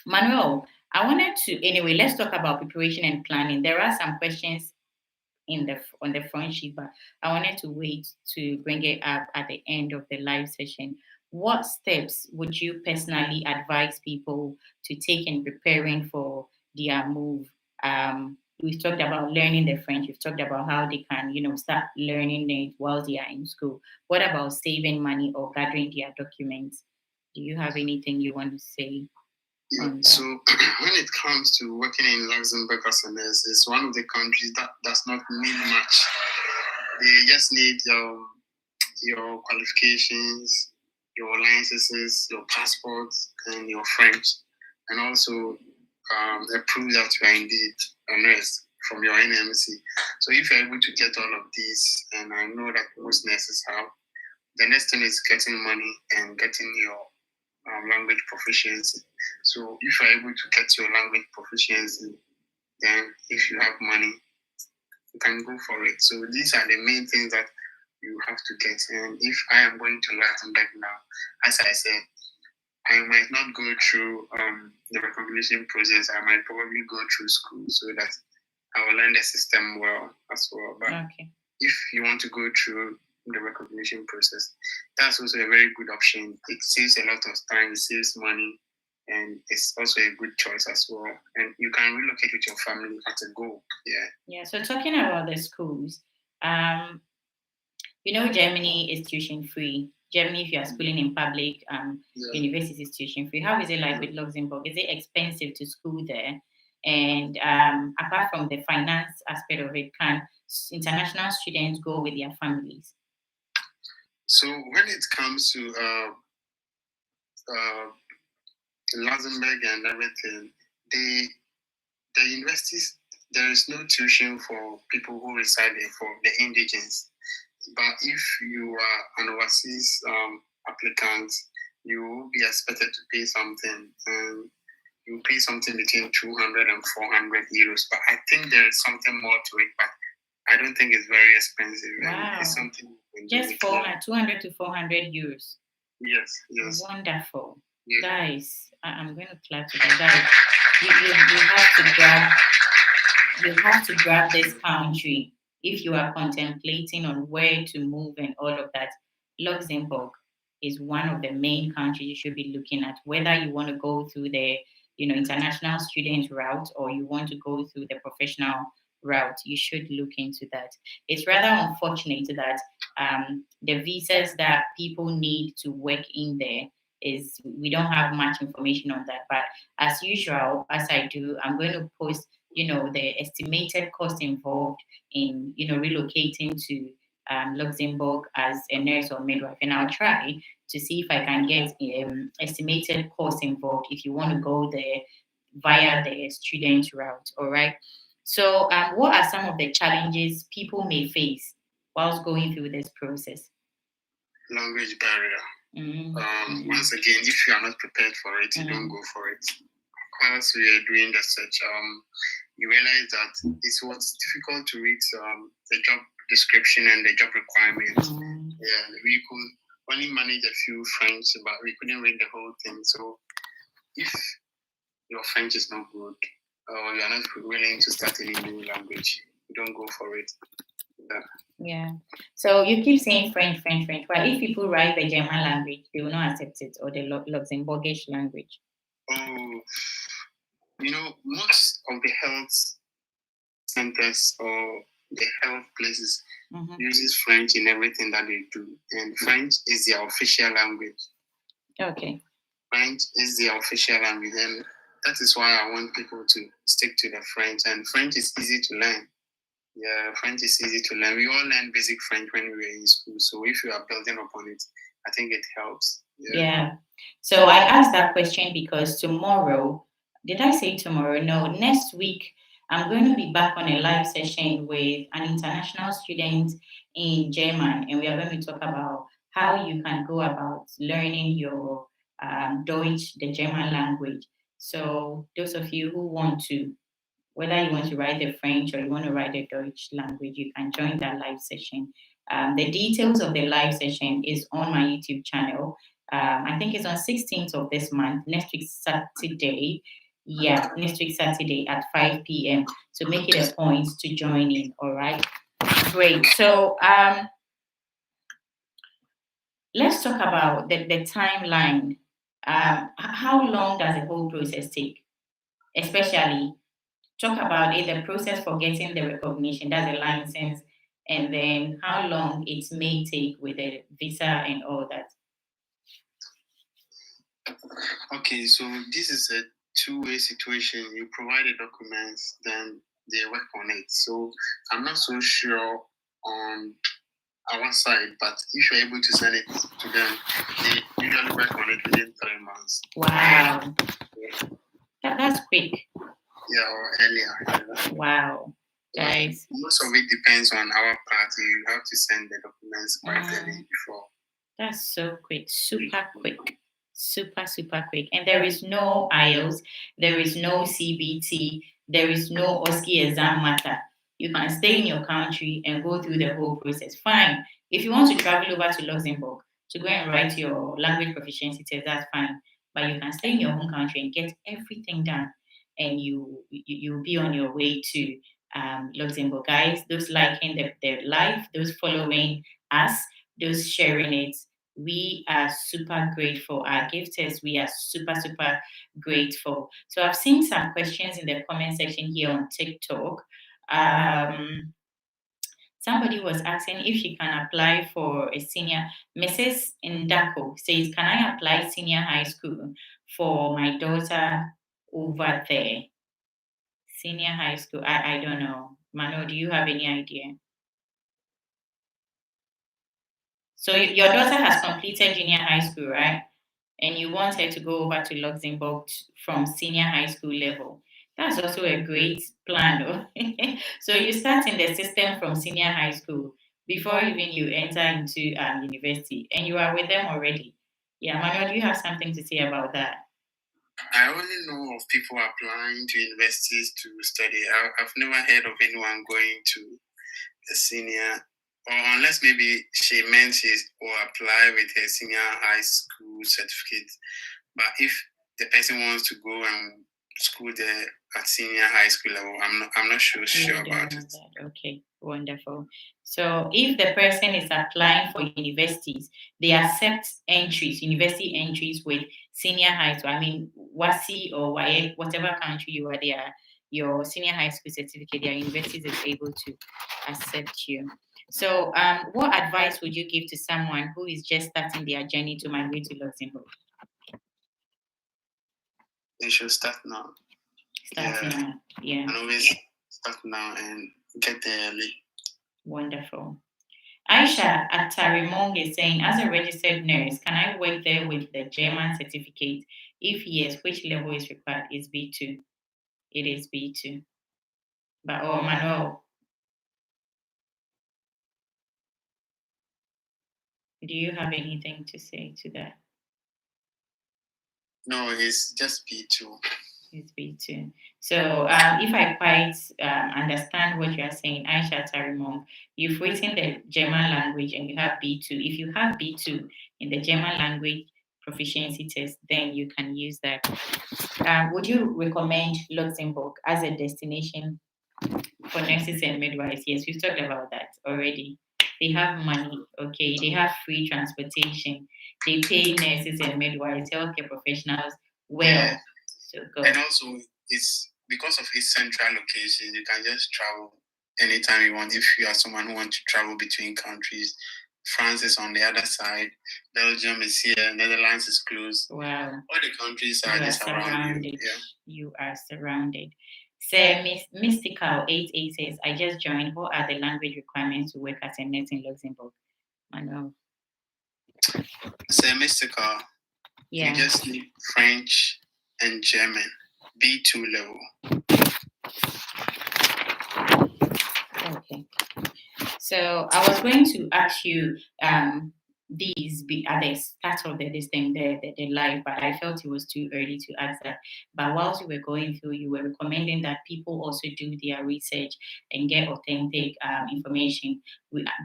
Manuel, I wanted to anyway. Let's talk about preparation and planning. There are some questions on the front sheet, but I wanted to wait to bring it up at the end of the live session. What steps would you personally advise people to take in preparing for their move? We've talked about learning the French. We've talked about how they can, start learning it while they are in school. What about saving money or gathering their documents? Do you have anything you want to say? So when it comes to working in Luxembourg as a nurse, it's one of the countries that does not need much. They just need your qualifications, your licenses, your passports, and your French, and also a proof that you are indeed a nurse from your NMC. So if you're able to get all of these, and I know that most nurses have, the next thing is getting money and getting your language proficiency. So if you're able to get your language proficiency, then if you have money, you can go for it. So these are the main things that you have to get. And if I am going to Luxembourg now, as I said, I might not go through the recognition process. I might probably go through school so that I will learn the system well as well. But if you want to go through the recognition process, that's also a very good option. It saves a lot of time, it saves money, and it's also a good choice as well. And you can relocate with your family at a go. Yeah. So talking about the schools, Germany is tuition free. Germany, if you are schooling in public university, is tuition free. How is it like with Luxembourg? Is it expensive to school there? And apart from the finance aspect of it, can international students go with their families? So when it comes to Luxembourg and everything, the universities, there is no tuition for people who reside there, for the indigents. But if you are an overseas applicant, you will be expected to pay something, and you pay something between 200 and 400 euros. But I think there is something more to it, but I don't think it's very expensive. Wow. It's something just 200 to 400 euros. Yes. Wonderful. Yeah. Guys, I'm going to clap to that. Guys, you have to grab this country if you are contemplating on where to move and all of that. Luxembourg is one of the main countries you should be looking at, whether you want to go through the international student route or you want to go through the professional route. You should look into that. It's rather unfortunate that the visas that people need to work in there is, we don't have much information on that. But as usual, as I do, I'm going to post the estimated cost involved in, relocating to Luxembourg as a nurse or midwife. And I'll try to see if I can get estimated cost involved if you want to go there via the student route. All right. So, what are some of the challenges people may face whilst going through this process? Language barrier. Mm-hmm. Once again, if you are not prepared for it, you don't go for it. As we are doing the search, you realize that it was difficult to read the job description and the job requirements. Yeah, we could only manage a few French, but we couldn't read the whole thing. So if your French is not good, or you are not willing to start any new language, you don't go for it. Yeah. So you keep saying French. Why? If people write the German language, they will not accept it, or the Luxembourgish language. Oh, most of the health centers or the health places uses French in everything that they do, and French is their official language. Okay. French is their official language, and that is why I want people to stick to the French. And French is easy to learn. Yeah, French is easy to learn. We all learn basic French when we were in school, so if you are building upon it, I think it helps. Yeah. So I asked that question because tomorrow, did I say tomorrow? No, next week, I'm going to be back on a live session with an international student in German, and we are going to talk about how you can go about learning your Deutsch, the German language. So those of you who want to, whether you want to write the French or you want to write the Deutsch language, you can join that live session. The details of the live session is on my YouTube channel. I think it's on 16th of this month, next week Saturday. Yeah, next week Saturday at 5 p.m. So make it a point to join in. All right, great. So let's talk about the timeline. How long does the whole process take? Especially talk about it, the process for getting the recognition, that's the license, and then how long it may take with the visa and all that. Okay, so this is a two-way situation. You provide the documents, then they work on it. So I'm not so sure on our side, but if you're able to send it to them, they usually work on it within 3 months. Wow. That's quick. Yeah, or earlier. Wow. Guys. Most of it depends on our party. You have to send the documents quite early before. That's so quick. Super quick. Super quick. And there is no IELTS, there is no CBT, there is no OSCE exam matter. You can stay in your country and go through the whole process. Fine. If you want to travel over to Luxembourg to go and write your language proficiency test, that's fine. But you can stay in your home country and get everything done, and you'll be on your way to Luxembourg. Guys, those liking the live, those following us, those sharing it, we are super grateful. Our gifters, we are super grateful. So I've seen some questions in the comment section here on TikTok. Somebody was asking if she can apply for a senior. Mrs. Ndako says, can I apply senior high school for my daughter over there? Senior high school, I don't know. Mano, do you have any idea? So your daughter has completed junior high school, right? And you want her to go over to Luxembourg from senior high school level. That's also a great plan, though. So you start in the system from senior high school before even you enter into university, and you are with them already. Yeah, Manuel, do you have something to say about that? I only know of people applying to universities to study. I've never heard of anyone going to a senior, or unless maybe she meant she will apply with her senior high school certificate. But if the person wants to go and school there at senior high school level, I'm not sure about it. Okay, wonderful. So if the person is applying for universities, they accept entries, university entries with senior high school. I mean, WASI or whatever country you are there, your senior high school certificate, their universities is able to accept you. So what advice would you give to someone who is just starting their journey to migrate to Luxembourg? They should start now. Start now. Yeah. And always start now and get there early. Wonderful. Aisha Atarimong is saying, as a registered nurse, can I work there with the German certificate? If yes, which level is required? Is B2. It is B2. But Manuel, do you have anything to say to that? No, it's just B2. It's B2. So if I quite understand what you are saying, Aisha Tarimong, you've written the German language and you have B2. If you have B2 in the German language proficiency test, then you can use that. Would you recommend Luxembourg as a destination for nurses and midwives? Yes, we've talked about that already. They have money, okay? They have free transportation. They pay nurses and midwives, healthcare professionals well. Yeah. So go. And also, it's because of its central location, you can just travel anytime you want. If you are someone who wants to travel between countries, France is on the other side, Belgium is here, Netherlands is close. Wow. All the countries are just around you. Yeah. You are surrounded. Say, Mystical 88 says, I just joined. What are the language requirements to work as a nurse in Luxembourg? Manuel. Say, Mystical, Yeah. you just need French and German, B2 level. Okay. So I was going to ask you these at the start of this thing, the live, but I felt it was too early to ask that. But whilst you were going through, you were recommending that people also do their research and get authentic information.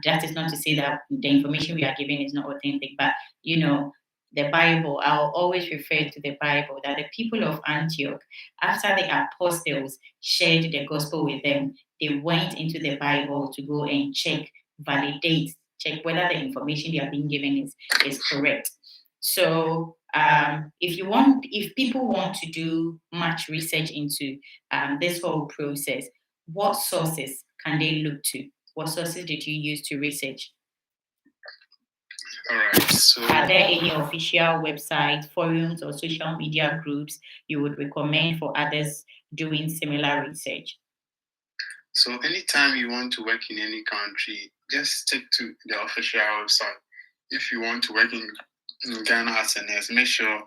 That is not to say that the information we are giving is not authentic, but you know, the Bible, I'll always refer to the Bible, that the people of Antioch, after the apostles shared the gospel with them, they went into the Bible to go and check, validate, check whether the information they are being given is correct. So if people want to do much research into this whole process, what sources can they look to? What sources did you use to research? All right. So, are there any official websites, forums, or social media groups you would recommend for others doing similar research? So anytime you want to work in any country, just stick to the official website. If you want to work in Ghana as a nurse, make sure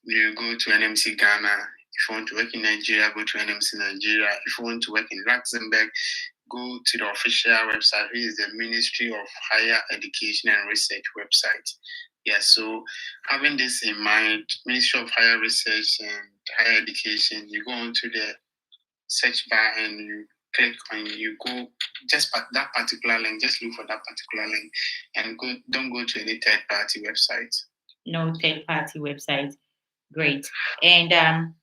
you go to NMC Ghana. If you want to work in Nigeria, go to NMC Nigeria. If you want to work in Luxembourg, go to the official website, which is the Ministry of Higher Education and Research website. Yeah, so having this in mind, Ministry of Higher Research and Higher Education, you go onto the search bar and you click on, you go just that particular link, just look for that particular link and don't go to any third party website. No third party website. Great. And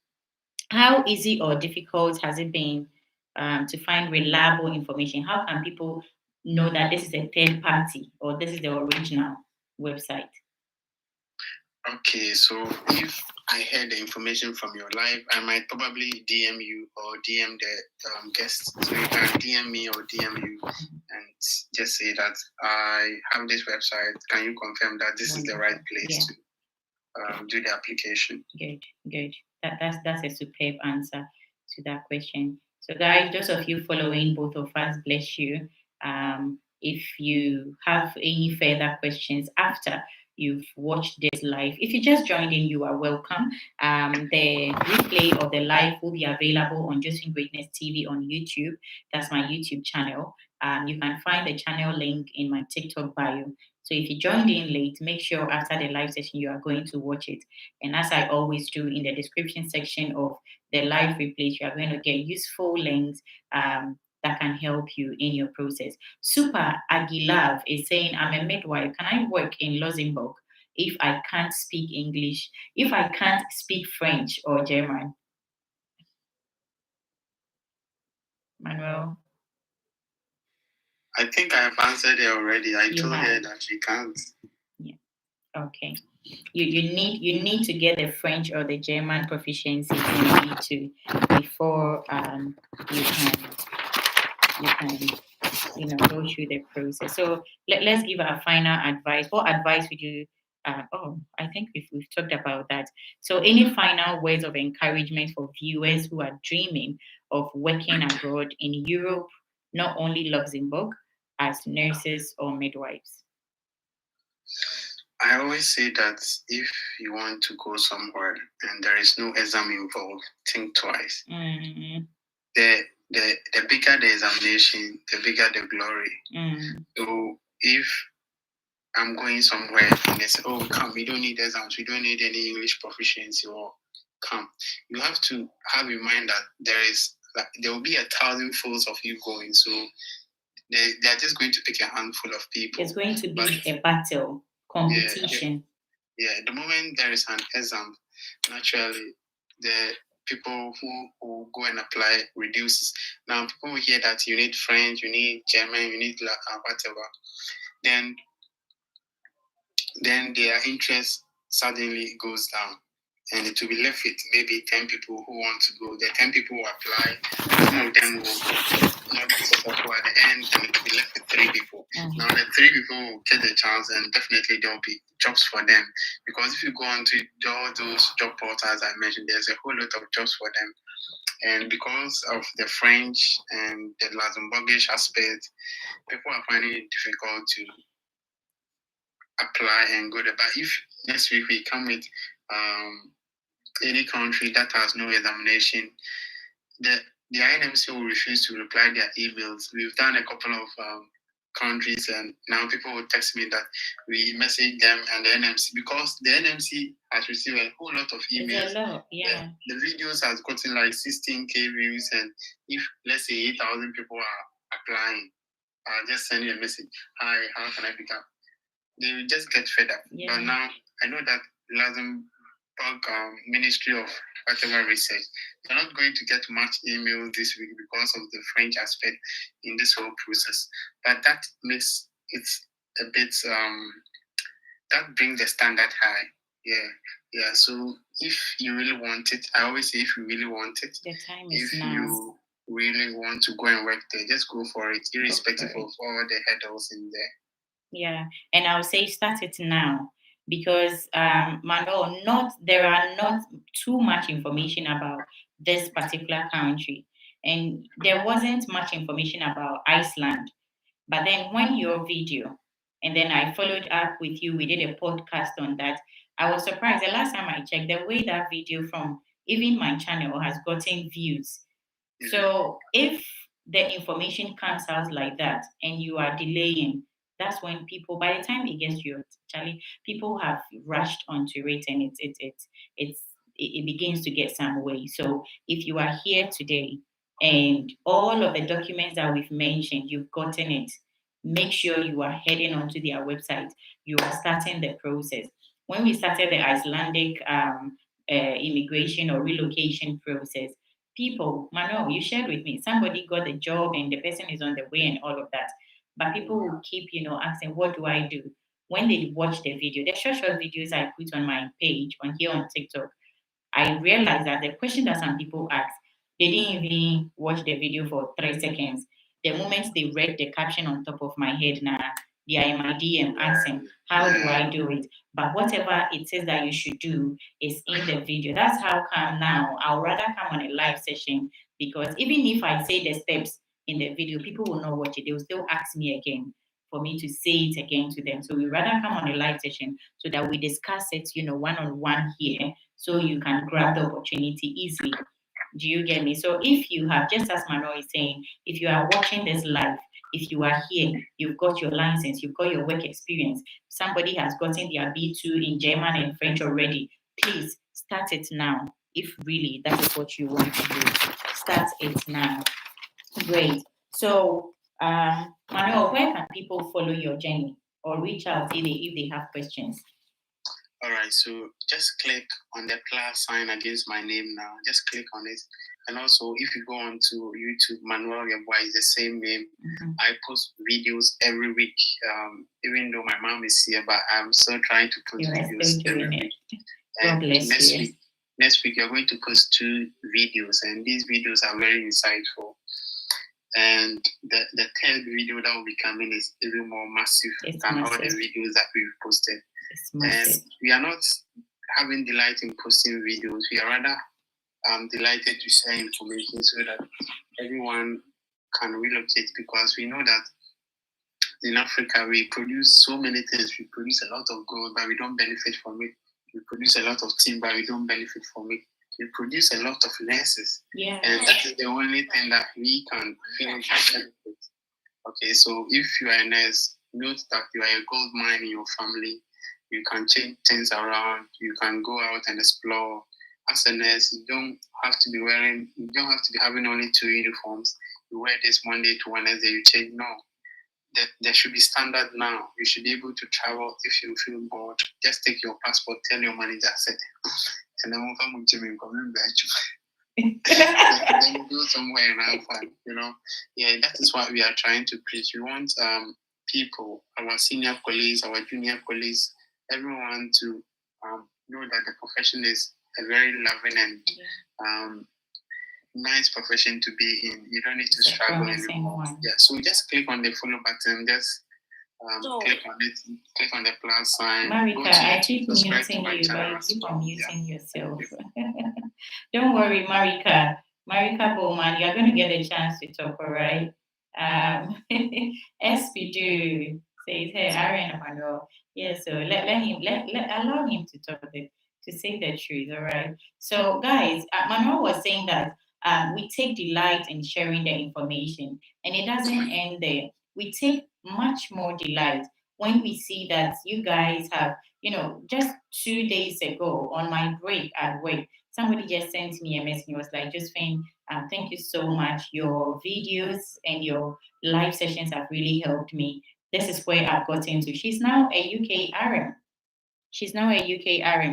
how easy or difficult has it been to find reliable information? How can people know that this is a third party or this is the original website? Okay, so if I heard the information from your live, I might probably DM you or DM the guest. So you can DM me or DM you and just say that I have this website. Can you confirm that this is the right place to do the application? Good. That's a superb answer to that question. So guys, those of you following both of us, bless you. If you have any further questions after you've watched this live, if you just joined in, you are welcome. The replay of the live will be available on Josephine Greatness TV on YouTube. That's my YouTube channel. You can find the channel link in my TikTok bio. So if you joined in late, make sure after the live session you are going to watch it. And as I always do, in the description section of the live replay, you are going to get useful links that can help you in your process. Super Aguilav is saying, I'm a midwife. Can I work in Luxembourg if I can't speak English, if I can't speak French or German? Manuel? I think I have answered it already. I told her that she can't. Yeah. Okay. You need to get the French or the German proficiency in B2 before you can go through the process. So let's give our final advice. What advice would you I think we've talked about that. So, any final words of encouragement for viewers who are dreaming of working abroad in Europe, not only Luxembourg, as nurses or midwives? I always say that if you want to go somewhere and there is no exam involved, think twice. Mm. The bigger the examination, the bigger the glory. Mm. So if I'm going somewhere and they say, "Oh, come, we don't need exams, we don't need any English proficiency," or come, you have to have in mind that there will be 1,000 folds of you going. So they're just going to pick a handful of people. It's going to be a battle, competition. Yeah, the moment there is an exam, naturally, the people who go and apply reduces. Now, people will hear that you need French, you need German, you need whatever. Then their interest suddenly goes down. And it will be left with maybe 10 people who want to go. The 10 people who apply, some of them will not be successful at the end, and it will be left with 3 people. Mm-hmm. Now, the 3 people will get the chance, and definitely there will be jobs for them. Because if you go onto all those job portals I mentioned, there's a whole lot of jobs for them. And because of the French and the Luxembourgish aspect, people are finding it difficult to apply and go there. But if next week we come with any country that has no examination, the INMC will refuse to reply their emails. We've done a couple of countries, and now people will text me that we message them and the NMC, because the NMC has received a whole lot of emails. It's a lot, yeah. The videos has gotten like 16K views, and if let's say 8,000 people are applying, I'll just send you a message. Hi, how can I pick up? They will just get fed up. Yeah. But now I know that Luxembourg Ministry of whatever research, they're not going to get much email this week because of the French aspect in this whole process. But that makes it a bit that brings the standard high. Yeah. So if you really want it, I always say if you really want it, the time is now. You really want to go and work there, just go for it, irrespective of all the hurdles in there. Yeah, and I would say start it now, because Manuel, there are not too much information about this particular country, and there wasn't much information about Iceland. But then when your video, and then I followed up with you, we did a podcast on that. I was surprised the last time I checked the way that video from even my channel has gotten views. So if the information comes out like that and you are delaying, that's when people, by the time it gets to you, Charlie, people have rushed onto it, and it begins to get some way. So if you are here today and all of the documents that we've mentioned, you've gotten it, make sure you are heading onto their website. You are starting the process. When we started the Icelandic immigration or relocation process, people, Manuel, you shared with me, somebody got a job and the person is on the way and all of that. But people will keep, asking, what do I do? When they watch the video, the short videos I put on my page on here on TikTok, I realized that the question that some people ask, they didn't even watch the video for 3 seconds. The moment they read the caption on top of my head, now they are in my DM asking, how do I do it? But whatever it says that you should do is in the video. That's how come now I'll rather come on a live session, because even if I say the steps in the video, people will not watch it. They will still ask me again for me to say it again to them. So we rather come on a live session so that we discuss it, one-on-one here, so you can grab the opportunity easily. Do you get me? So if you have, just as Manuel is saying, if you are watching this live, if you are here, you've got your license, you've got your work experience, somebody has gotten their B2 in German and French already, please start it now. If really that is what you want to do, start it now. Great. So, Manuel, where can people follow your journey or reach out if they have questions? All right, so just click on the plus sign against my name now. Just click on it. And also, if you go on to YouTube, Manuel Yeboah is the same name. Mm-hmm. I post videos every week, even though my mom is here, but I'm still trying to post videos every week. God bless you. Next week, you're going to post 2 videos, and these videos are very insightful. And the third video that will be coming is even more massive than all the videos that we've posted. And we are not having delight in posting videos. We are rather delighted to share information so that everyone can relocate, because we know that in Africa we produce so many things. We produce a lot of gold, but we don't benefit from it. We produce a lot of timber, but we don't benefit from it. We produce a lot of nurses, and that is the only thing that we can benefit. Okay, so if you are a nurse, note that you are a gold mine in your family. You can change things around. You can go out and explore. As a nurse, you don't have to be having only 2 uniforms. You wear this Monday to Wednesday, you change. No, there should be standard now. You should be able to travel if you feel bored. Just take your passport, tell your manager, and then we'll come to me, coming back. Then go somewhere and have fun, Yeah, that is what we are trying to preach. We want people, our senior colleagues, our junior colleagues, everyone to know that the profession is a very loving and nice profession to be in. You don't need to struggle anymore. Yeah, so just click on the follow button. Just click on it. Click on the plus sign. Marika, I keep muting you, but you keep on muting yourself. Don't worry, Marika. Marika Bowman, you're going to get a chance to talk, all right? SPD says, hey, Aaron Emmanuel. Yeah, so allow him to talk, to say the truth, all right? So, guys, Manuel was saying that we take delight in sharing the information, and it doesn't end there. We take much more delight when we see that you guys have, just 2 days ago on my break at work, somebody just sent me a message. It was like, Josephine, thank you so much. Your videos and your live sessions have really helped me. This is where I've gotten to. She's now a UK RM.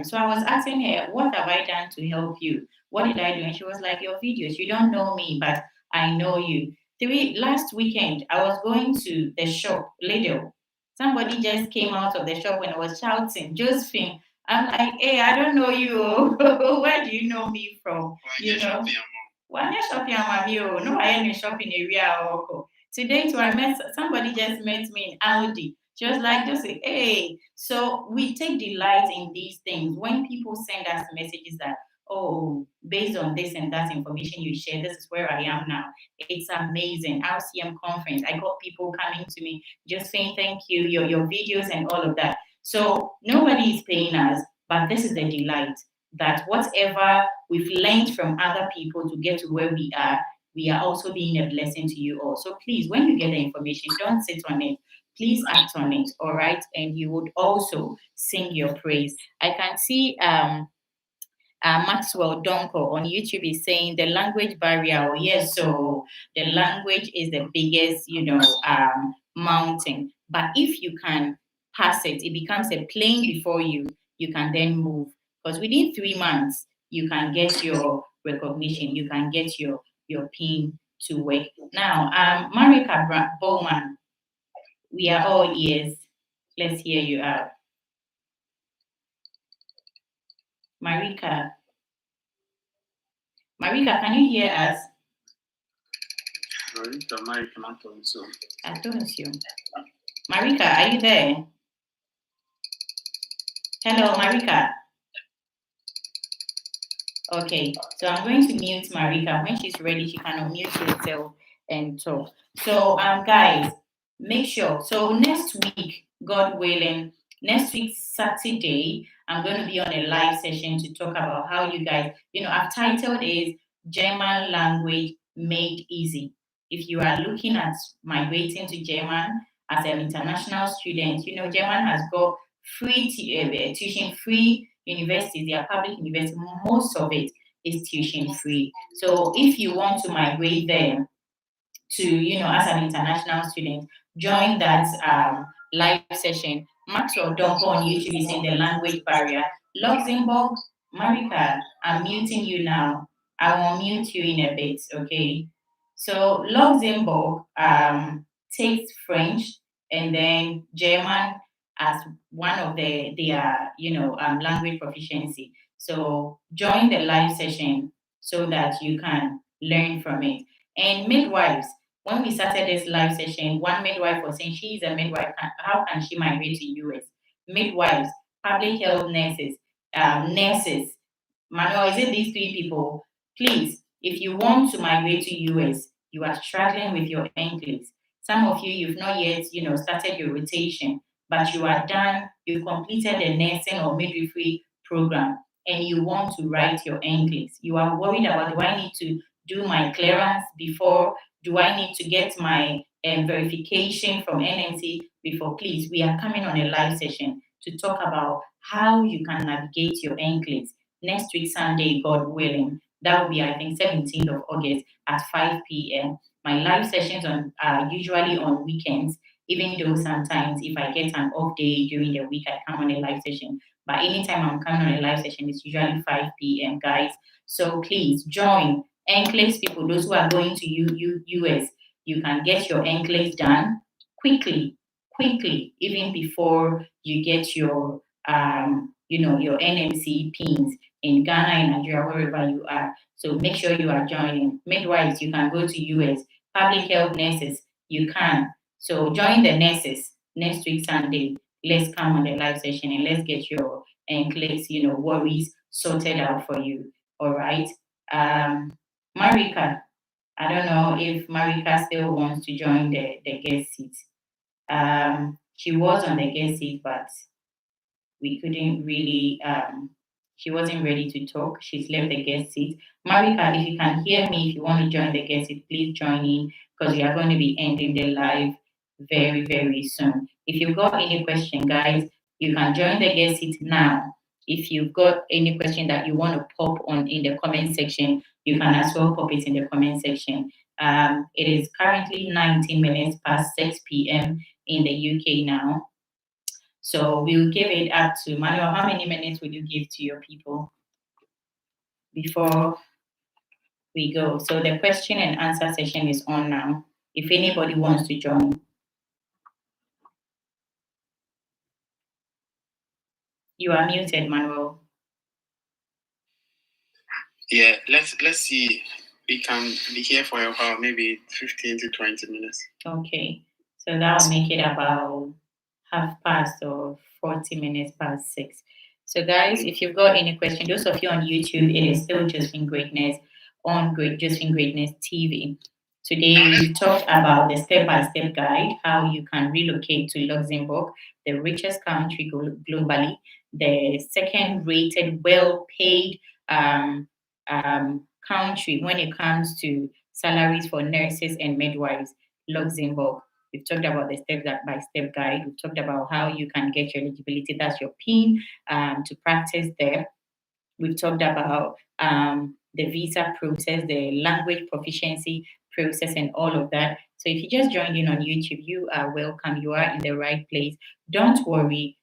So I was asking her, what have I done to help you? What did I do? And she was like, your videos. You don't know me, but I know you. Last weekend, I was going to the shop, Lidl. Somebody just came out of the shop and I was shouting, Josephine. I'm like, hey, I don't know you. Where do you know me from? Why shopping at no, I am shopping area. Today, I met somebody just met me in Aldi. She was like, just say, hey. So we take delight in these things. When people send us messages that, oh, based on this and that information you share, this is where I am now. It's amazing. RCM conference, I got people coming to me just saying thank you, your videos and all of that. So nobody is paying us, but this is the delight that whatever we've learned from other people to get to where we are also being a blessing to you all. So please, when you get the information, don't sit on it. Please act on it, all right? And you would also sing your praise. I can see Maxwell Donko on YouTube is saying the language barrier. Yes, so the language is the biggest, mountain. But if you can pass it, it becomes a plane before you. You can then move. Because within 3 months, you can get your recognition. You can get your PIN to work. Now, Marika Bowman, we are all ears. Let's hear you out. Marika, can you hear us? I don't you. Marika, are you there? Hello, Marika. Okay, so I'm going to mute Marika. When she's ready, she can unmute herself and talk. So, guys, make sure. So next week, God willing, next week, Saturday, I'm going to be on a live session to talk about how you guys, I've titled is German Language Made Easy. If you are looking at migrating to German as an international student, German has got free tuition, free universities, they are public universities, most of it is tuition free. So if you want to migrate there to, as an international student, join that live session. Maxwell Donko on YouTube is in the language barrier. Luxembourg, Marika, I'm muting you now. I will mute you in a bit, okay? So Luxembourg takes French and then German as one of their language proficiency. So join the live session so that you can learn from it. And midwives, when we started this live session, one midwife was saying she's a midwife. How can she migrate to US? Midwives, public health nurses, nurses. Manuel, is it these three people? Please, if you want to migrate to US, you are struggling with your NCLEX. Some of you, you've not yet, started your rotation, but you are done. You've completed the nursing or midwifery program, and you want to write your NCLEX. You are worried about, do I need to do my clearance before? Do I need to get my verification from NMC before? Please, we are coming on a live session to talk about how you can navigate your NCLEX next week, Sunday, God willing. That will be, I think, 17th of August at 5 p.m. My live sessions are usually on weekends, even though sometimes if I get an off day during the week, I come on a live session. But anytime I'm coming on a live session, it's usually 5 p.m., guys. So please join. NCLEX people, those who are going to US, you can get your NCLEX done quickly, even before you get your your NMC pins in Ghana, in Nigeria, wherever you are. So make sure you are joining. Midwives, you can go to US. Public health nurses, you can. So join the nurses next week Sunday. Let's come on the live session and let's get your NCLEX, worries sorted out for you. All right. Marika, I don't know if Marika still wants to join the guest seat. She was on the guest seat, but we couldn't really, she wasn't ready to talk. She's left the guest seat. Marika, if you can hear me, if you want to join the guest seat, please join in because we are going to be ending the live very, very soon. If you've got any question, guys, you can join the guest seat now. If you've got any question that you want to pop on in the comment section, you can as well pop it in the comment section. It is currently 19 minutes past 6 p.m. in the UK now. So we'll give it up to Manuel. How many minutes will you give to your people before we go? So the question and answer session is on now. If anybody wants to join. You are muted, Manuel. Yeah, let's see. We can be here for a while, maybe 15 to 20 minutes. Okay. So that'll make it about 1/2 or 40 minutes past 6. So guys, if you've got any question, those of you on YouTube, it is still Josephine Greatness on Josephine Greatness TV. Today we talked about the step-by-step guide, how you can relocate to Luxembourg, the richest country globally, the second-rated, well-paid country when it comes to salaries for nurses and midwives, Luxembourg. We've talked about the step-by-step guide. We've talked about how you can get your eligibility, that's your PIN, to practice there. We've talked about the visa process, the language proficiency process, and all of that. So if you just joined in on YouTube, you are welcome. You are in the right place. Don't worry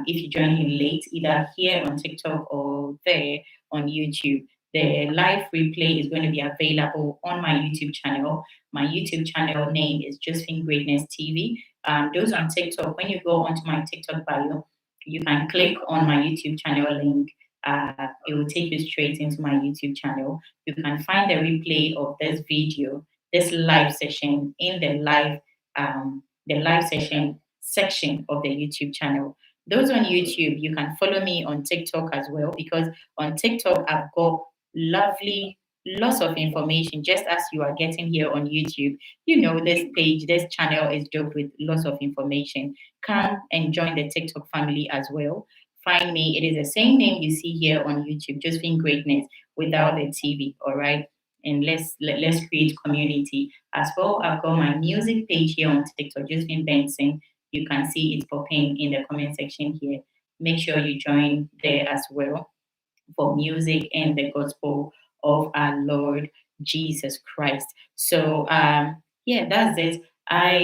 if you join in late, either here on TikTok or there on YouTube. The live replay is going to be available on my YouTube channel. My YouTube channel name is Josephine Greatness TV. Those on TikTok, when you go onto my TikTok bio, you can click on my YouTube channel link. It will take you straight into my YouTube channel. You can find the replay of this video, this live session in the live session section of the YouTube channel. Those on YouTube, you can follow me on TikTok as well, because on TikTok I've got lots of information, just as you are getting here on YouTube. This page, this channel is dope with lots of information. Come and join the TikTok family as well. Find me. It is the same name you see here on YouTube, Josephine Greatness without the TV. All right. And let's create community as well. I've got my music page here on TikTok, Josephine Benson. You can see it popping in the comment section here. Make sure you join there as well for music and the gospel of our Lord Jesus Christ. So that's it. I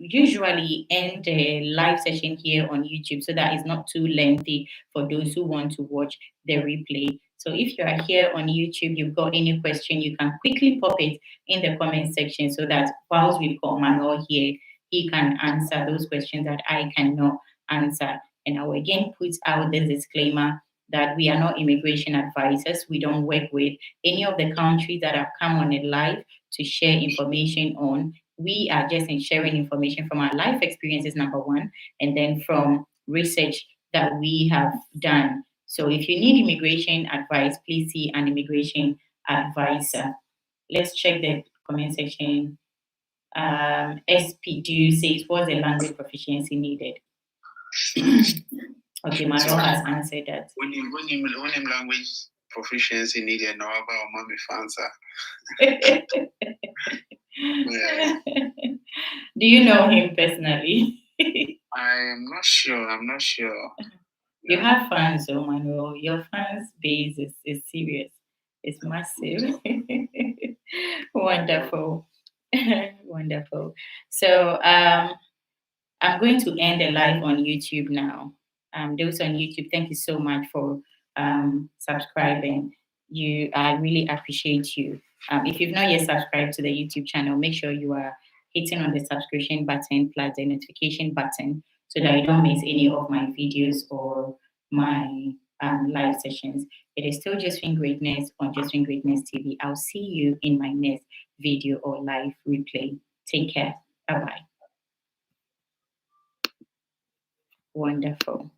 usually end the live session here on YouTube so that it's not too lengthy for those who want to watch the replay. So if you are here on YouTube, you've got any question, you can quickly pop it in the comment section so that whilst we've got Manuel here, he can answer those questions that I cannot answer. And I will again put out this disclaimer that we are not immigration advisors. We don't work with any of the countries that have come on it live to share information on. We are just sharing information from our life experiences, number one, and then from research that we have done. So if you need immigration advice, please see an immigration advisor. Let's check the comment section. SPDU says, what's the language proficiency needed? Okay, Manuel has answered that. When you language proficiency needed, no about mommy fansa. Yeah. Do you know him personally? I'm not sure. You have fans, oh Manuel. Your fans base is serious. It's massive. Wonderful. Wonderful. So I'm going to end the live on YouTube now. Those on YouTube, thank you so much for subscribing. I really appreciate you. If you've not yet subscribed to the YouTube channel, make sure you are hitting on the subscription button plus the notification button so that you don't miss any of my videos or my live sessions. It is still Josephine Greatness on Josephine Greatness TV. I'll see you in my next video or live replay. Take care. Bye-bye. Wonderful.